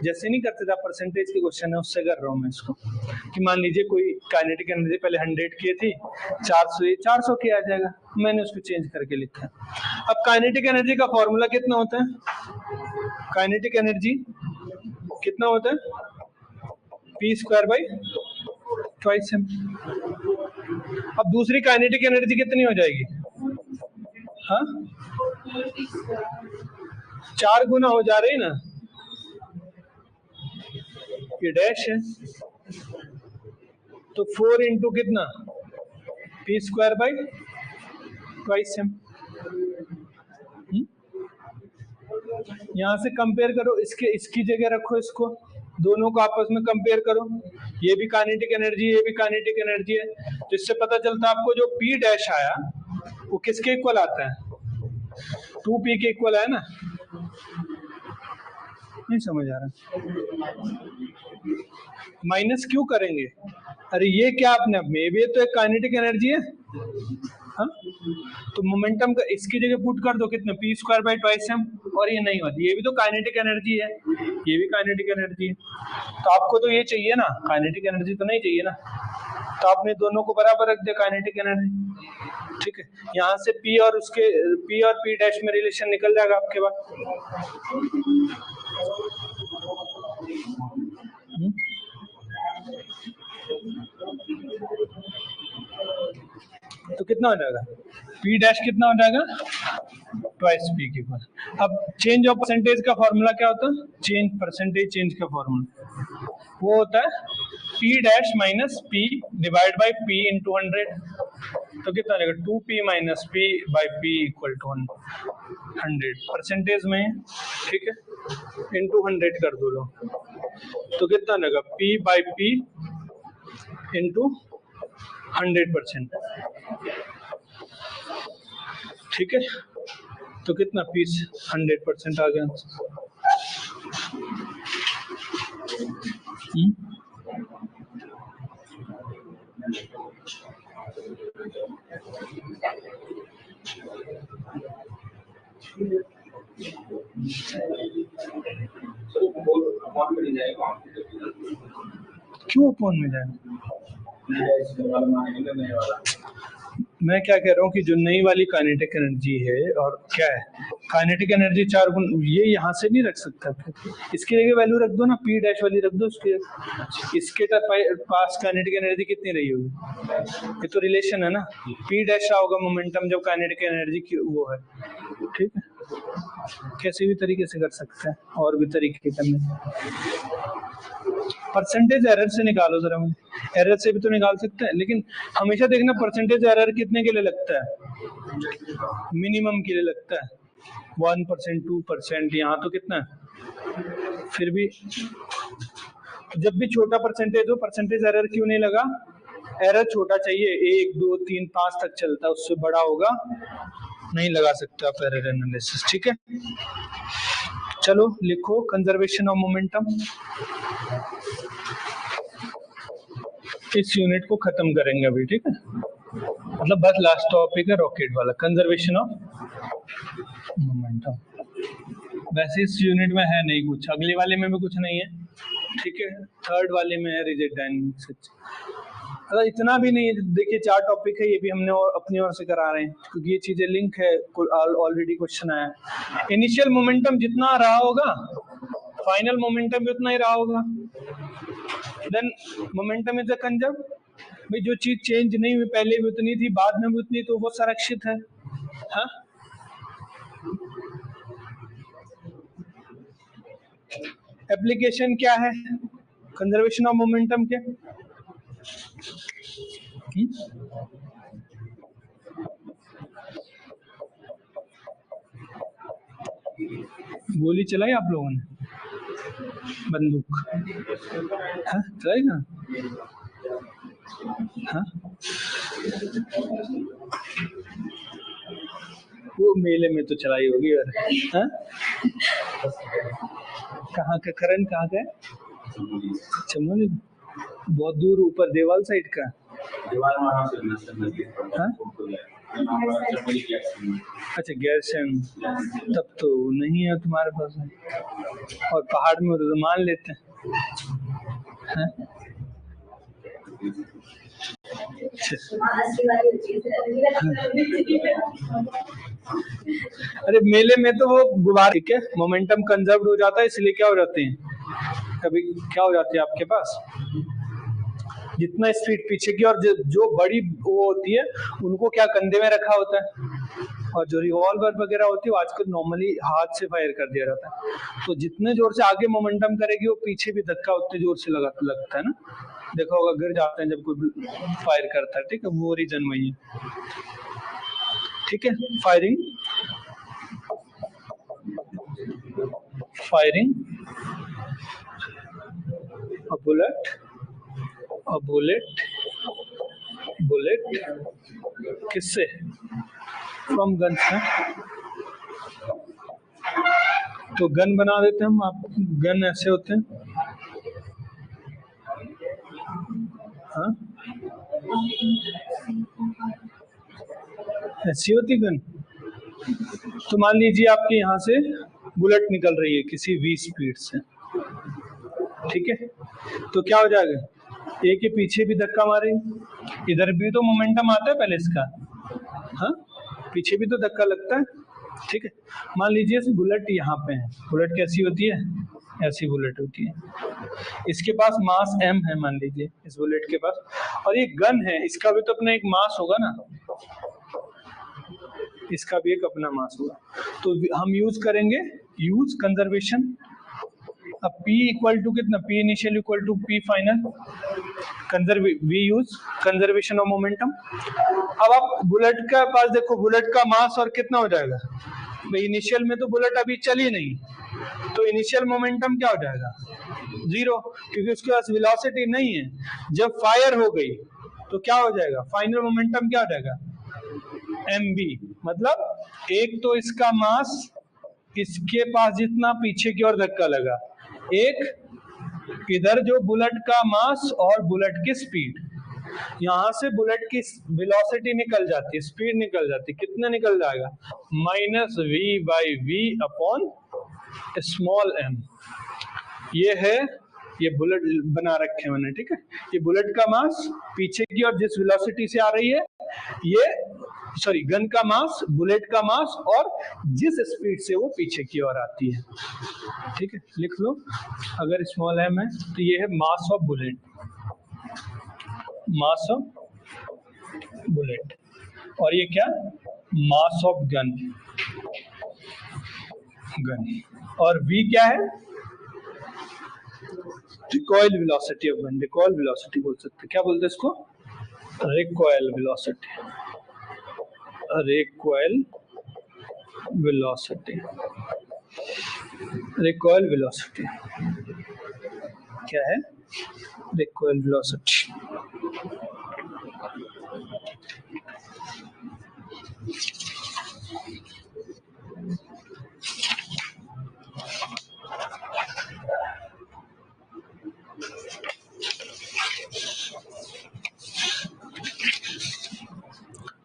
जैसे नहीं करते थे परसेंटेज के क्वेश्चन है, उससे कर रहा हूँ मैं इसको, कि मान लीजिए कोई काइनेटिक एनर्जी पहले 100 की थी, 400 ये 400 की आ जाएगा, मैंने उसको चेंज करके लिखा। अब काइनेटिक एनर्जी का फॉर्मूला कितना होता है, काइनेटिक एनर्जी कितना होता है, p² ट्वाइस m। अब दूसरी काइनेटिक एनर्जी कितनी हो जाएगी, हाँ 4 गुना हो जा रही ना, ये डैश है, तो 4 इंटू कितना, p² ट्वाइस m। यहाँ से कंपेयर करो, इसके इसकी जगह रखो इसको, दोनों को आपस में कंपेयर करो, ये भी काइनेटिक एनर्जी ये भी काइनेटिक एनर्जी है, तो इससे पता चलता है आपको जो p डैश आया वो किसके इक्वल आता है, 2p के इक्वल है ना। नहीं समझ आ रहा, माइनस क्यों करेंगे, अरे ये क्या आपने, अब में भी तो एक काइनेटिक एनर्जी है, हाँ तो मोमेंटम का इसकी जगह पुट कर दो, कितने p²/2m, और ये नहीं होती, ये भी तो काइनेटिक एनर्जी है, ये भी काइनेटिक एनर्जी है, तो आपको तो ये चाहिए ना, काइनेटिक एनर्जी तो नहीं चाहिए ना, तो आपने दोनों को बराबर रख दिया काइनेटिक एनर्जी, ठीक है। यहाँ से p और उसके p और p डैश में रिलेशन निकल जाएगा आपके पास। तो कितना हो जाएगा, p डैश कितना हो जाएगा, ट्वाइस p के इक्वल। अब चेंज ऑफ परसेंटेज का फॉर्मूला क्या होता है, चेंज परसेंटेज चेंज का फॉर्मूला वो होता है p dash minus p divide by p into 100, तो कितना आ जाएगा, 2p minus p by p equal to 100 percentage में, ठीक है, इंटू 100 कर दो लो, तो कितना लगा p बाई p इंटू 100%, ठीक है, तो कितना पीस 100% आ गया। क्यों अपोन में जाएगा, मैं क्या कह रहा हूँ कि जो नई वाली काइनेटिक एनर्जी है, और क्या है काइनेटिक एनर्जी 4 गुण, ये यहाँ से नहीं रख सकता, इसकी जगह वैल्यू रख दो ना, p डैश वाली रख दो उसके, इसके पास काइनेटिक एनर्जी कितनी रही होगी, ये तो रिलेशन है ना, p डैश रहा होगा मोमेंटम जब काइनेटिक एनर्जी की वो है, ठीक है, कैसे भी तरीके से कर सकते हैं, और भी तरीके करने, परसेंटेज एरर से निकालो जरा, मुझे एरर से भी तो निकाल सकते हैं, लेकिन हमेशा देखना परसेंटेज एरर कितने के लिए लगता है, मिनिमम के लिए लगता है, 1% 2%, यहाँ तो कितना है, फिर भी जब भी छोटा परसेंटेज हो परसेंटेज एरर क्यों नहीं लगा, एरर छोटा चाहिए, 1 2 3 5 तक चलता है, उससे बड़ा होगा नहीं लगा सकते आप एरर एनालिसिस, ठीक है। चलो लिखो कंजर्वेशन ऑफ मोमेंटम, इस यूनिट को खत्म करेंगे अभी, ठीक है, मतलब बस लास्ट टॉपिक है रॉकेट वाला, कंजर्वेशन ऑफ मोमेंटम। वैसे इस यूनिट में है नहीं कुछ, अगले वाले में भी कुछ नहीं है, ठीक है, थर्ड वाले में है रिजिड डायनेमिक्स, मतलब इतना भी नहीं है, देखिए 4 टॉपिक है, ये भी हमने और अपनी ओर से करा रहे हैं, क्योंकि ये चीजें लिंक है, ऑलरेडी क्वेश्चन आया, इनिशियल मोमेंटम जितना रहा होगा फाइनल मोमेंटम भी उतना ही रहा होगा, then momentum is a conserve, भाई जो चीज चेंज नहीं हुई, पहले भी उतनी थी बाद में भी उतनी, तो वो संरक्षित है, हाँ? एप्लीकेशन क्या है कंजर्वेशन ऑफ मोमेंटम के, गोली चलाई आप लोगों ने, बंदूक। हाँ चलाएगा। हाँ वो मेले में तो चलाई होगी। और हाँ कहाँ का करण, कहाँ का है? चमोली, बहुत दूर ऊपर देवाल साइड का। हाँ? अच्छा गैरसैंण, तब तो नहीं है तुम्हारे पास में। और पहाड़ में तो मान लेते हैं। हाँ? अरे मेले में तो वो गुब्बारे, ठीक है, मोमेंटम कंजर्व हो जाता है, इसलिए क्या हो जाते हैं, कभी क्या हो जाती है आपके पास, जितना स्पीड पीछे की, और जो बड़ी वो होती है उनको क्या कंधे में रखा होता है, और जो रिवॉल्वर वगैरह होती है वो आजकल नॉर्मली हाथ से फायर कर दिया जाता है। तो जितने जोर से आगे मोमेंटम करेगी वो पीछे भी धक्का उतने जोर से लगता है ना। देखा होगा गिर जाते हैं जब कोई फायर करता है, ठीक है, वो रीजन वही है। ठीक है, firing, firing a bullet, a bullet, bullet किससे, फ्रॉम गन से। तो गन बना देते हैं हम, आप गन ऐसे होते हैं। हाँ ऐसी होती गन। तो मान लीजिए आपके यहाँ से बुलेट निकल रही है किसी v स्पीड से, ठीक है, तो क्या हो जाएगा, ए के पीछे भी धक्का मारेंगे, इधर भी तो मोमेंटम आता है पहले इसका, हाँ पीछे भी तो धक्का लगता है, ठीक है। मान लीजिए बुलेट यहाँ पे है, बुलेट कैसी होती है, ऐसी बुलेट होती है, इसके पास मास m है मान लीजिए इस बुलेट के पास, और ये गन है, इसका भी तो अपना एक मास होगा ना, इसका भी एक अपना मास होगा। तो हम यूज करेंगे, यूज कंजर्वेशन, अब P इक्वल टू कितना, P initial equal to P final, we use conservation of momentum. अब आप बुलेट का पास देखो, बुलेट का मास और कितना हो जाएगा भाई, इनिशियल में तो बुलेट अभी चली नहीं, तो इनिशियल मोमेंटम क्या हो जाएगा, जीरो, क्योंकि उसके पास वेलोसिटी नहीं है। जब फायर हो गई तो क्या हो जाएगा, फाइनल मोमेंटम क्या हो जाएगा, mv, मतलब एक तो इसका मास इसके पास जितना पीछे की ओर धक्का लगा, एक इधर जो बुलेट का मास और बुलेट की स्पीड, यहां से बुलेट की वेलोसिटी निकल जाती है, स्पीड निकल जाती है, कितना निकल जाएगा, -v/v अपॉन स्मॉल m। ये है, ये बुलेट बना रखे हैं मैंने, ठीक है, ये बुलेट का मास पीछे की और जिस वेलोसिटी से आ रही है, ये सॉरी गन का मास, बुलेट का मास, और जिस स्पीड से वो पीछे की ओर आती है, ठीक है, लिख लो। अगर स्मॉल m है तो ये है mass of bullet, mass of bullet, और ये क्या, मास ऑफ गन, गन, और v क्या है, recoil velocity of gun, recoil velocity बोल सकते, क्या बोलते हैं इसको, recoil velocity, recoil velocity, recoil velocity क्या है, रिकॉइल वेलोसिटी।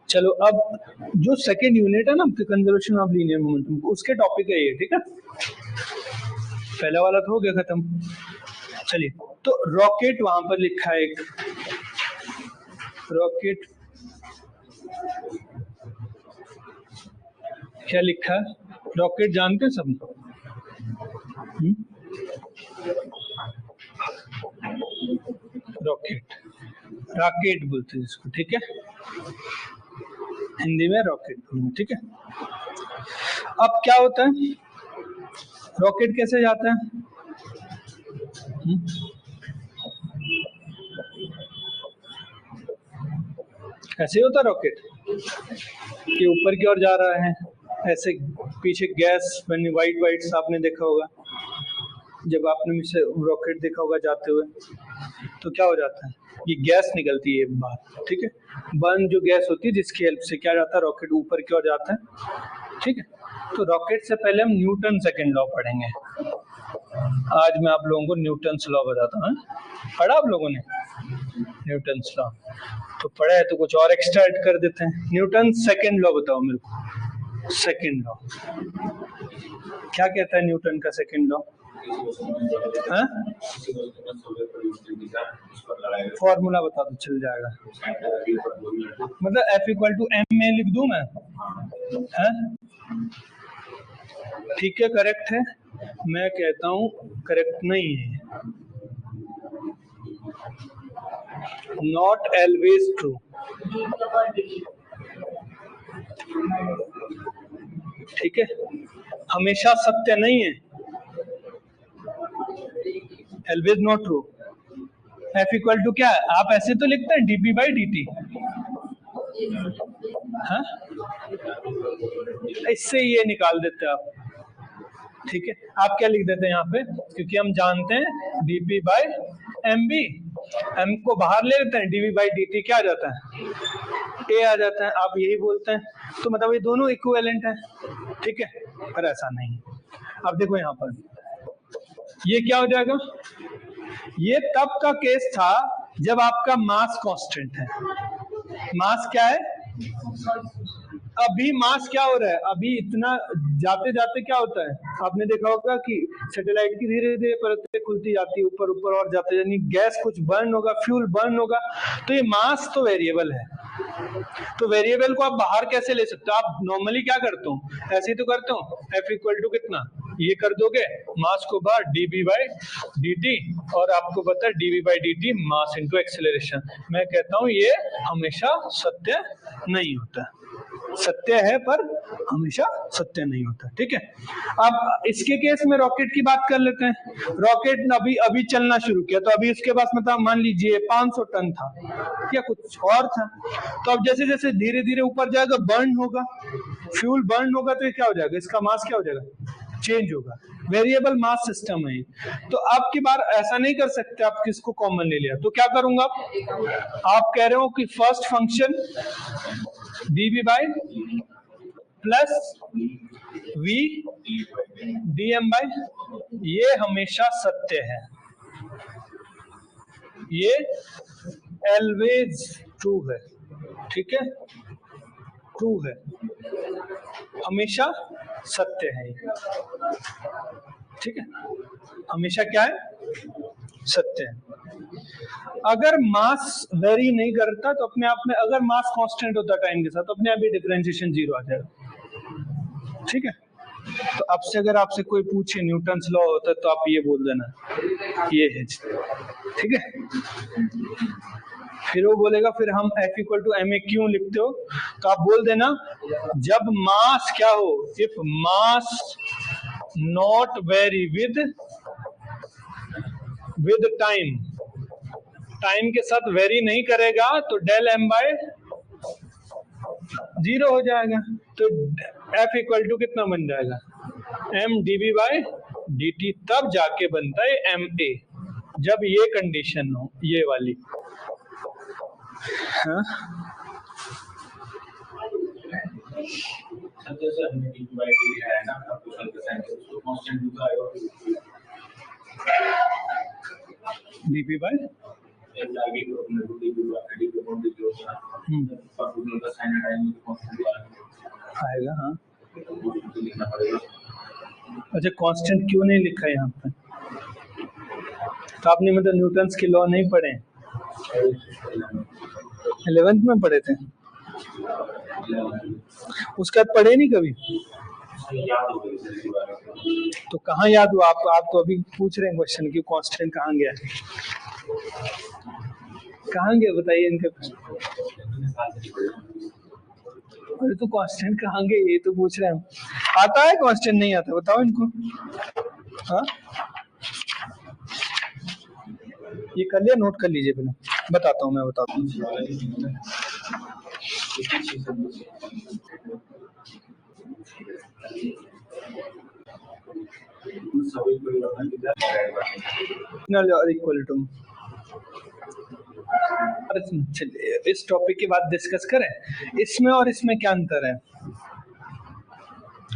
चलो अब जो सेकेंड यूनिट है ना कंजर्वेशन ऑफ लीनियर मोमेंटम, उसके टॉपिक है ये, ठीक है, पहला वाला तो हो गया खत्म। चलिए, तो रॉकेट वहां पर लिखा है एक, रॉकेट क्या लिखा है, रॉकेट जानते हैं सब, रॉकेट, रॉकेट बोलते हैं इसको, ठीक है, हिंदी में रॉकेट बोलते, ठीक है। अब क्या होता है, रॉकेट कैसे जाता है, ऐसे होता है रॉकेट कि ऊपर की ओर जा रहा है, ऐसे पीछे गैस बनी, वाइट वाइट आपने देखा होगा, जब आपने मुझसे रॉकेट देखा होगा जाते हुए, तो क्या हो जाता है, ये गैस निकलती है बाहर, ठीक है, बर्न जो गैस होती है जिसकी हेल्प से क्या जाता है, रॉकेट ऊपर की ओर जाता है, ठीक है। तो रॉकेट से पहले हम न्यूटन सेकंड लॉ पढ़ेंगे। आज मैं आप लोगों को न्यूटन्स लॉ बताता हूँ। पढ़ा आप लोगों ने न्यूटन्स लॉ? तो पढ़ा है तो कुछ और एक्स्ट्रा ऐड कर देते हैं। न्यूटन सेकंड लॉ बताओ मेरे को। सेकंड लॉ क्या कहता है? न्यूटन का सेकंड लॉ फॉर्मूला बता दो, चल जाएगा। मतलब F इक्वल टू एम में लिख दूं मैं? ठीक है, करेक्ट है। मैं कहता हूं करेक्ट नहीं है, नॉट ऑलवेज ट्रू। ठीक है, हमेशा सत्य नहीं है, always not true. F equal to क्या है? आप ऐसे तो लिखते हैं dp बाई dt, हाँ, इससे ये निकाल देते आप, ठीक है। आप क्या लिख देते हैं यहाँ पे, क्योंकि हम जानते हैं dp by M B, M को बाहर ले लेते हैं, dv बाई dt क्या आ जाता है, a आ जाता है, आप यही बोलते हैं। तो मतलब ये दोनों इक्विवेलेंट है, ठीक है, पर ऐसा नहीं। अब देखो यहाँ पर ये क्या हो जाएगा, ये तब का केस था जब आपका मास कांस्टेंट है। मास क्या है? अभी मास क्या हो रहा है, अभी इतना जाते जाते क्या होता है, आपने देखा होगा कि सैटेलाइट की धीरे धीरे परतें खुलती जाती है, ऊपर ऊपर और जाते, यानी गैस कुछ बर्न होगा, फ्यूल बर्न होगा, तो ये मास तो वेरिएबल है। तो वेरिएबल को आप बाहर कैसे ले सकते हो? आप नॉर्मली क्या करते हो, ऐसे ही तो करते हो, F इक्वल टू कितना, ये कर दोगे, मास को बाहर dv बाई dt, और आपको पता है dv by dt mass into acceleration. मैं कहता हूं ये हमेशा सत्य नहीं होता, सत्य है पर हमेशा सत्य नहीं होता, ठीक है। अब इसके केस में रॉकेट की बात कर लेते हैं। रॉकेट अभी अभी चलना शुरू किया, तो अभी उसके पास मतलब मान लीजिए 500 टन था या कुछ और था, तो अब जैसे जैसे धीरे धीरे ऊपर जाएगा, बर्न होगा, फ्यूल बर्न होगा, तो ये क्या हो जाएगा, इसका मास क्या हो जाएगा, चेंज होगा। वेरिएबल मास सिस्टम है। तो अब की बार ऐसा नहीं कर सकते आप किसको कॉमन ले लिया, तो क्या करूंगा, आप कह रहे हो कि first function dv by plus v dm by, ये हमेशा सत्य है, ये ऑलवेज ट्रू है, ठीक है, ट्रू है, हमेशा सत्य है, ठीक है, हमेशा क्या है, सत्य है। अगर मास वेरी नहीं करता तो अपने आप में, अगर मास कांस्टेंट होता टाइम के साथ, तो अपने आप ही डिफरेंशिएशन जीरो आ जाएगा, ठीक है। तो अब से अगर आपसे कोई पूछे न्यूटन्स लॉ होता है, तो आप ये बोल देना ये है, ठीक है। फिर वो बोलेगा फिर हम F equal to M A क्यों लिखते हो, तो आप बोल देना जब मास क्या हो, if mass not very with time, time के साथ वेरी नहीं करेगा, तो डेल एम बाय जीरो हो जाएगा। तो F इक्वल टू कितना बन जाएगा, एम dv बाय dt, तब जाके बनता है एम ए, जब ये कंडीशन हो, ये वाली, हाँ? dp बाय आएगा, हाँ। अच्छा, कांस्टेंट क्यों नहीं लिखा है यहाँ पे, तो आपने मतलब न्यूटन्स के लॉ नहीं पढ़े, 11th में पढ़े थे, उसके बाद पढ़े नहीं कभी, तो कहाँ याद हुआ आपको? आप तो अभी पूछ रहे हैं क्वेश्चन कि कांस्टेंट कहाँ गया, कहाँ गया बताइए इनके, अरे तो कांस्टेंट कहाँ गए, ये तो पूछ रहे हैं। आता है कांस्टेंट, नहीं आता, बताओ इनको, हाँ, ये कर लिया, नोट कर लीजिए पहले, बताता हूँ, मैं बताता हूँ। और इक्वल टू, इस टॉपिक के बाद डिस्कस करें इसमें और इसमें क्या अंतर है।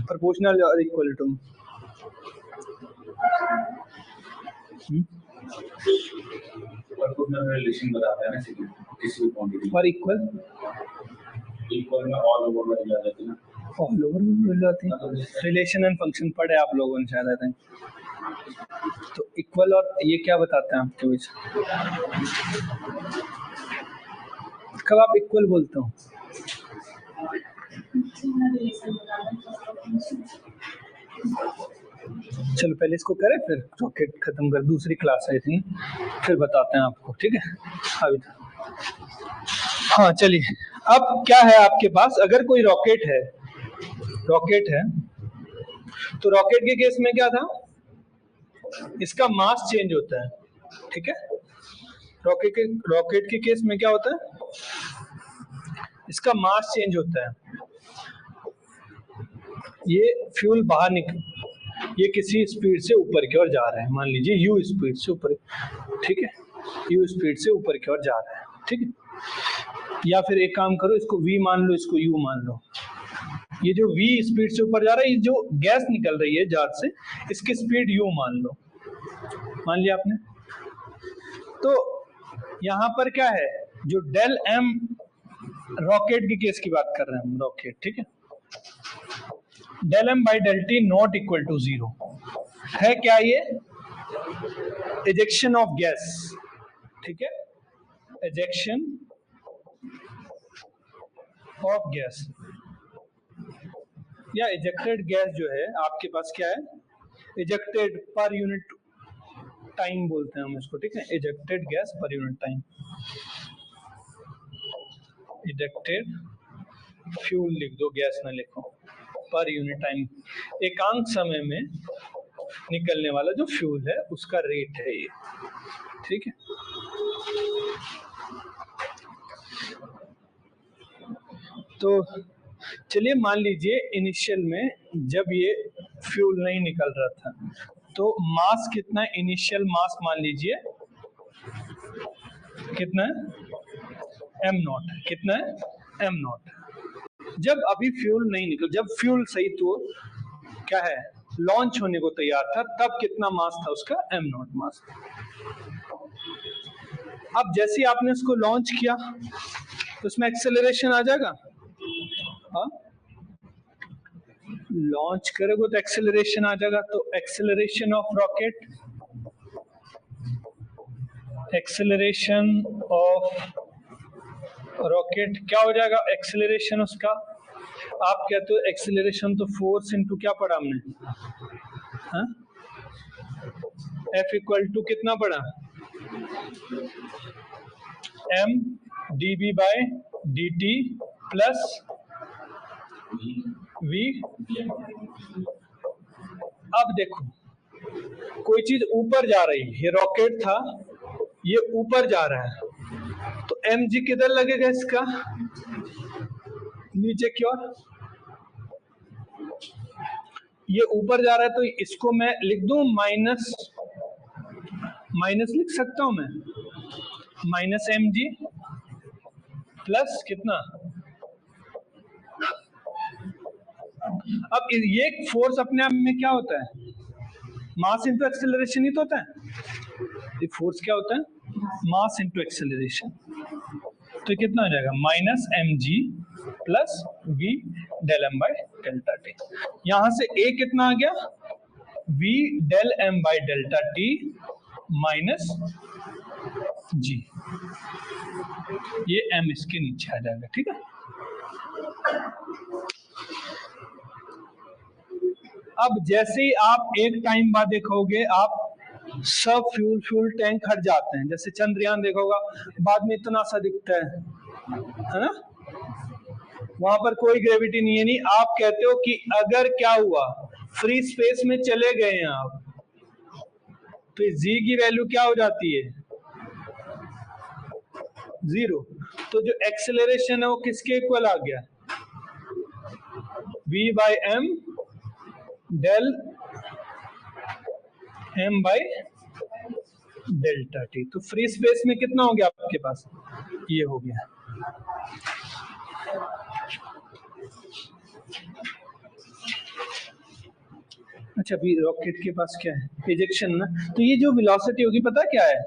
प्रोपोर्शनल और इक्वल टू, रिलेशन बताता है ना किसी भी क्वांटिटी और इक्वल में ऑल ओवर में मिल जाती है ना, ऑल ओवर में मिल जाती है। रिलेशन एंड फंक्शन पढ़े आप लोगों ने शायद आते हैं। तो इक्वल और ये क्या बताते हैं आपके बीच, कब आप इक्वल बोलते हो? चलो पहले इसको करें फिर रॉकेट खत्म कर, दूसरी क्लास है थी फिर बताते हैं आपको, ठीक है अभी। हाँ चलिए, अब क्या है आपके पास, अगर कोई रॉकेट है तो रॉकेट के केस में क्या था, इसका मास चेंज होता है, ठीक है। रॉकेट के केस में क्या होता है, इसका मास चेंज होता है। ये फ्यूल बाहर निकल, ये किसी स्पीड से ऊपर की ओर जा रहा है, मान लीजिए u स्पीड से ऊपर, ठीक है, u स्पीड से ऊपर की ओर जा रहा है, ठीक है। या फिर एक काम करो, इसको v मान लो, इसको u मान लो। ये जो v स्पीड से ऊपर जा रहा है, ये जो गैस निकल रही है जार से, इसकी स्पीड u मान लो, मान लिया आपने। तो यहाँ पर क्या है, जो डेल m, रॉकेट के केस की बात कर रहे हैं हम, रॉकेट, ठीक है। Del m by del T not equal to 0 है क्या, ये एजेक्शन ऑफ गैस, ठीक है, एजेक्शन ऑफ गैस या इजेक्टेड गैस जो है आपके पास क्या है, इजेक्टेड पर यूनिट टाइम बोलते हैं हम इसको, ठीक है, ejected gas per unit time, ejected fuel लिख दो, गैस ना लिखो, पर यूनिट टाइम, एकांक समय में निकलने वाला जो फ्यूल है उसका रेट है ये, ठीक है। तो चलिए मान लीजिए इनिशियल में जब ये फ्यूल नहीं निकल रहा था, तो मास कितना है, इनिशियल मास मान लीजिए कितना है, m नॉट, कितना है, m नॉट। जब अभी फ्यूल नहीं निकल, जब फ्यूल सही तो क्या है, लॉन्च होने को तैयार था, तब कितना मास था उसका, m नॉट मास। अब जैसे ही आपने उसको लॉन्च किया तो उसमें एक्सेलरेशन आ जाएगा, हाँ, लॉन्च करोगे तो एक्सेलरेशन आ जाएगा। तो acceleration of rocket, acceleration of rocket क्या हो जाएगा, एक्सेलरेशन उसका, आप कहते हो एक्सेलरेशन तो फोर्स इनटू क्या पढ़ा हमने, हाँ, F इक्वल टू कितना पढ़ा, m dB by dt plus v। अब देखो कोई चीज ऊपर जा रही है, ये रॉकेट था, ये ऊपर जा रहा है, तो mg किधर लगेगा इसका, नीचे की ओर, ये ऊपर जा रहा है तो इसको मैं लिख दूं माइनस, माइनस लिख सकता हूं मैं, माइनस mg प्लस कितना, अब ये फोर्स अपने आप में क्या होता है, मास इनटू एक्सेलरेशन ही तो होता है। ये फोर्स क्या होता है, मास इनटू एक्सेलरेशन। तो कितना हो जाएगा, minus mg plus v del m by delta T. यहां से a कितना आ गया, v del m by delta T minus g, ये m इसके नीचे आ जाएगा, ठीक है। अब जैसे ही आप एक टाइम बाद देखोगे, आप सब फ्यूल टैंक हट जाते हैं, जैसे चंद्रयान देखोगा बाद में इतना सा दिखता है ना, वहां पर कोई ग्रेविटी नहीं है। नहीं, आप कहते हो कि अगर क्या हुआ, फ्री स्पेस में चले गए हैं आप, तो जी की वैल्यू क्या हो जाती है, 0। तो जो एक्सेलरेशन है वो किसके इक्वल आ गया, v by m del m by delta T. तो फ्री स्पेस में कितना हो गया आपके पास, ये हो गया। अच्छा, अभी रॉकेट के पास क्या है, इजेक्शन ना, तो ये जो वेलोसिटी होगी पता क्या है,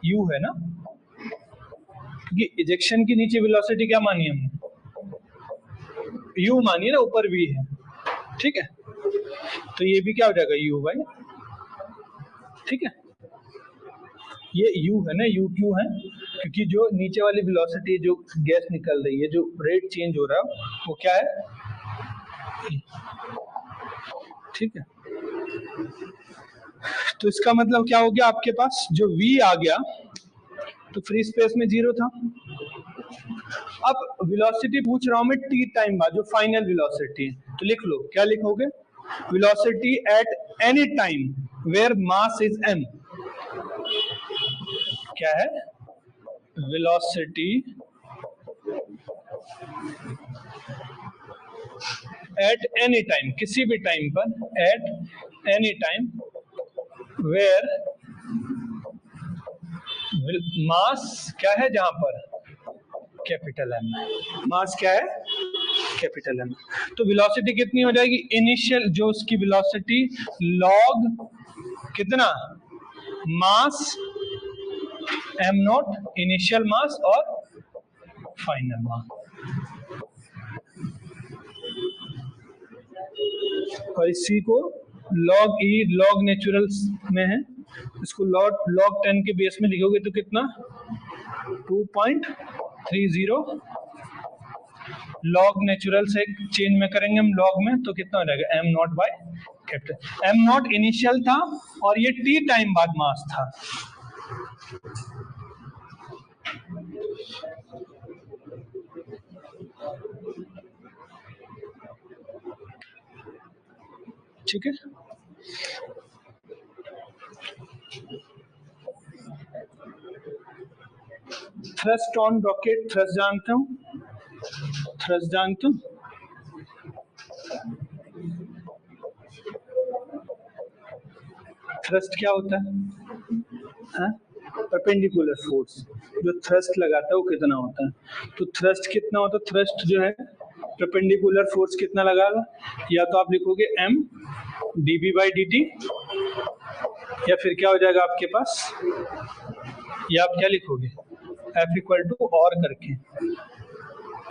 u है ना, क्योंकि इजेक्शन के नीचे वेलोसिटी क्या मानी हमने, u मानिए ना, ऊपर v है, ठीक है, तो ये भी क्या हो जाएगा u बाई, ठीक है, ये u है ना, u क्यों है, क्योंकि जो नीचे वाली वेलोसिटी जो गैस निकल रही है, जो रेट चेंज हो रहा है वो क्या है, ठीक है। तो इसका मतलब क्या हो गया, आपके पास जो v आ गया तो फ्री स्पेस में 0 था। अब वेलोसिटी पूछ रहा हूं मैं t टाइम बाद, जो फाइनल वेलोसिटी है, तो लिख लो, क्या लिखोगे, velocity at any time where mass is m, क्या है, वेलोसिटी एट एनी टाइम, किसी भी टाइम पर, एट एनी टाइम वेयर मास क्या है, जहां पर कैपिटल एम, मास क्या है, कैपिटल एम। तो वेलोसिटी कितनी हो जाएगी, इनिशियल जो उसकी वेलोसिटी लॉग कितना, मास एम नॉट, इनिशियल मास और फाइनल मास, और इसी को लॉग ई, लॉग नेचुरल्स में है, इसको लॉग 10 के बेस में लिखोगे तो कितना, 2.30, लॉग नेचुरल से चेंज में करेंगे हम लॉग में, तो कितना हो जाएगा, M not by capital M not initial था और ये टी टाइम बाद मास था। ठीक है, थ्रस्ट ऑन रॉकेट, थ्रस्ट जानते हो, थ्रस्ट जानते हो, थ्रस्ट क्या होता है, परपेंडिकुलर फोर्स, जो थ्रस्ट लगाता है वो कितना होता है, तो थ्रस्ट कितना होता है, थ्रस्ट जो है परपेंडिकुलर फोर्स कितना लगाएगा, या तो आप लिखोगे m dB बाई dt, या फिर क्या हो जाएगा आपके पास, या आप क्या लिखोगे, F इक्वल टू और करके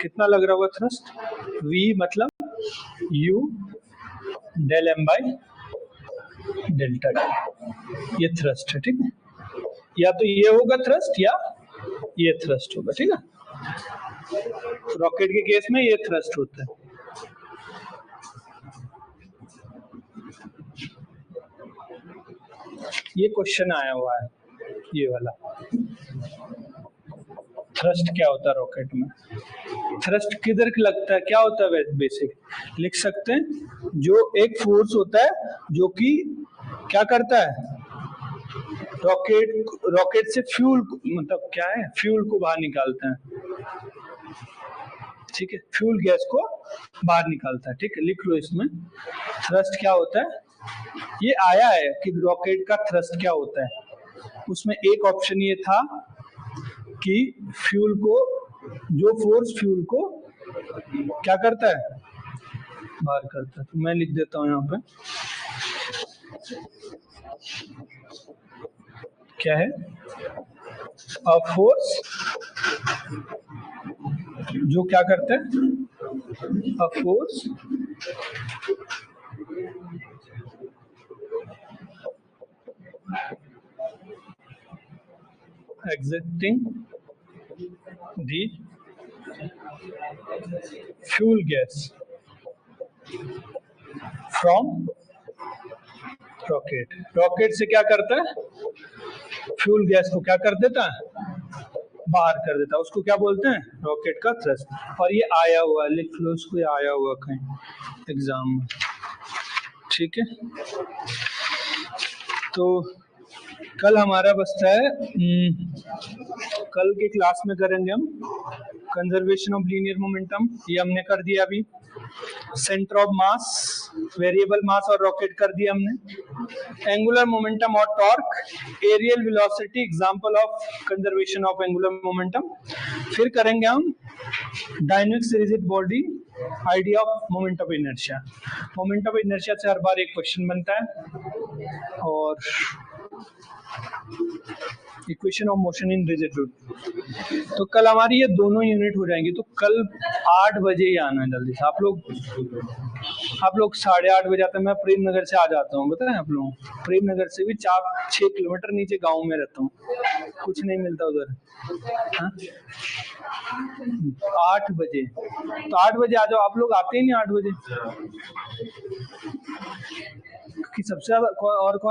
कितना लग रहा होगा थ्रस्ट, V मतलब U del m by delta T, ये थ्रस्ट है, ठीक है, या तो ये होगा थ्रस्ट या ये थ्रस्ट होगा, ठीक है, रॉकेट के केस में ये थ्रस्ट होता है। ये क्वेश्चन आया हुआ है, ये वाला, थ्रस्ट क्या होता है रॉकेट में, थ्रस्ट किधर लगता है, क्या होता है, बेसिक लिख सकते हैं, जो एक फोर्स होता है जो कि क्या करता है, रॉकेट से फ्यूल, मतलब क्या है, फ्यूल को बाहर निकालता है, ठीक है, फ्यूल गैस को बाहर निकालता है, ठीक है, लिख लो इसमें थ्रस्ट क्या होता है, ये आया है कि रॉकेट का थ्रस्ट क्या होता है, उसमें एक ऑप्शन ये था कि फ्यूल को, जो फोर्स फ्यूल को क्या करता है, बाहर करता है, तो मैं लिख देता हूं यहाँ पे, क्या है, अ फोर्स जो क्या करता है, a force exerting the fuel gas from rocket, rocket से क्या करता है, फ्यूल गैस को क्या कर देता है, बाहर कर देता है, उसको क्या बोलते हैं, रॉकेट का थ्रस्ट, और ये आया हुआ है, लिख लो उसको, ये आया हुआ कहीं एग्जाम में, ठीक है। तो कल हमारा बचता है, कल के क्लास में करेंगे हम कंजर्वेशन ऑफ लीनियर मोमेंटम, ये हमने कर दिया अभी, सेंटर ऑफ मास वेरिएबल मास और रॉकेट कर दिया हमने। एंगुलर मोमेंटम और torque, areal velocity, example of conservation of angular momentum. फिर करेंगे हम dynamics rigid body, idea of moment of inertia. Moment of inertia से हर बार एक क्वेश्चन बनता है, और equation of motion in rigid body. तो कल हमारी ये दोनों यूनिट हो जाएंगी। तो कल 8 बजे ही आना है जल्दी से। आप लोग 8:30 बजे आते हैं। मैं प्रेम नगर से आ जाता हूँ, बताएं आप लोगों को। प्रेम नगर से भी 4-6 किलोमीटर नीचे गांव में रहता हूँ, कुछ नहीं मिलता उधर। हाँ? 8 बजे, तो 8 बजे आ जाओ। आप लोग आते ही नहीं 8 बजे, कि सबसे ज्यादा और कौन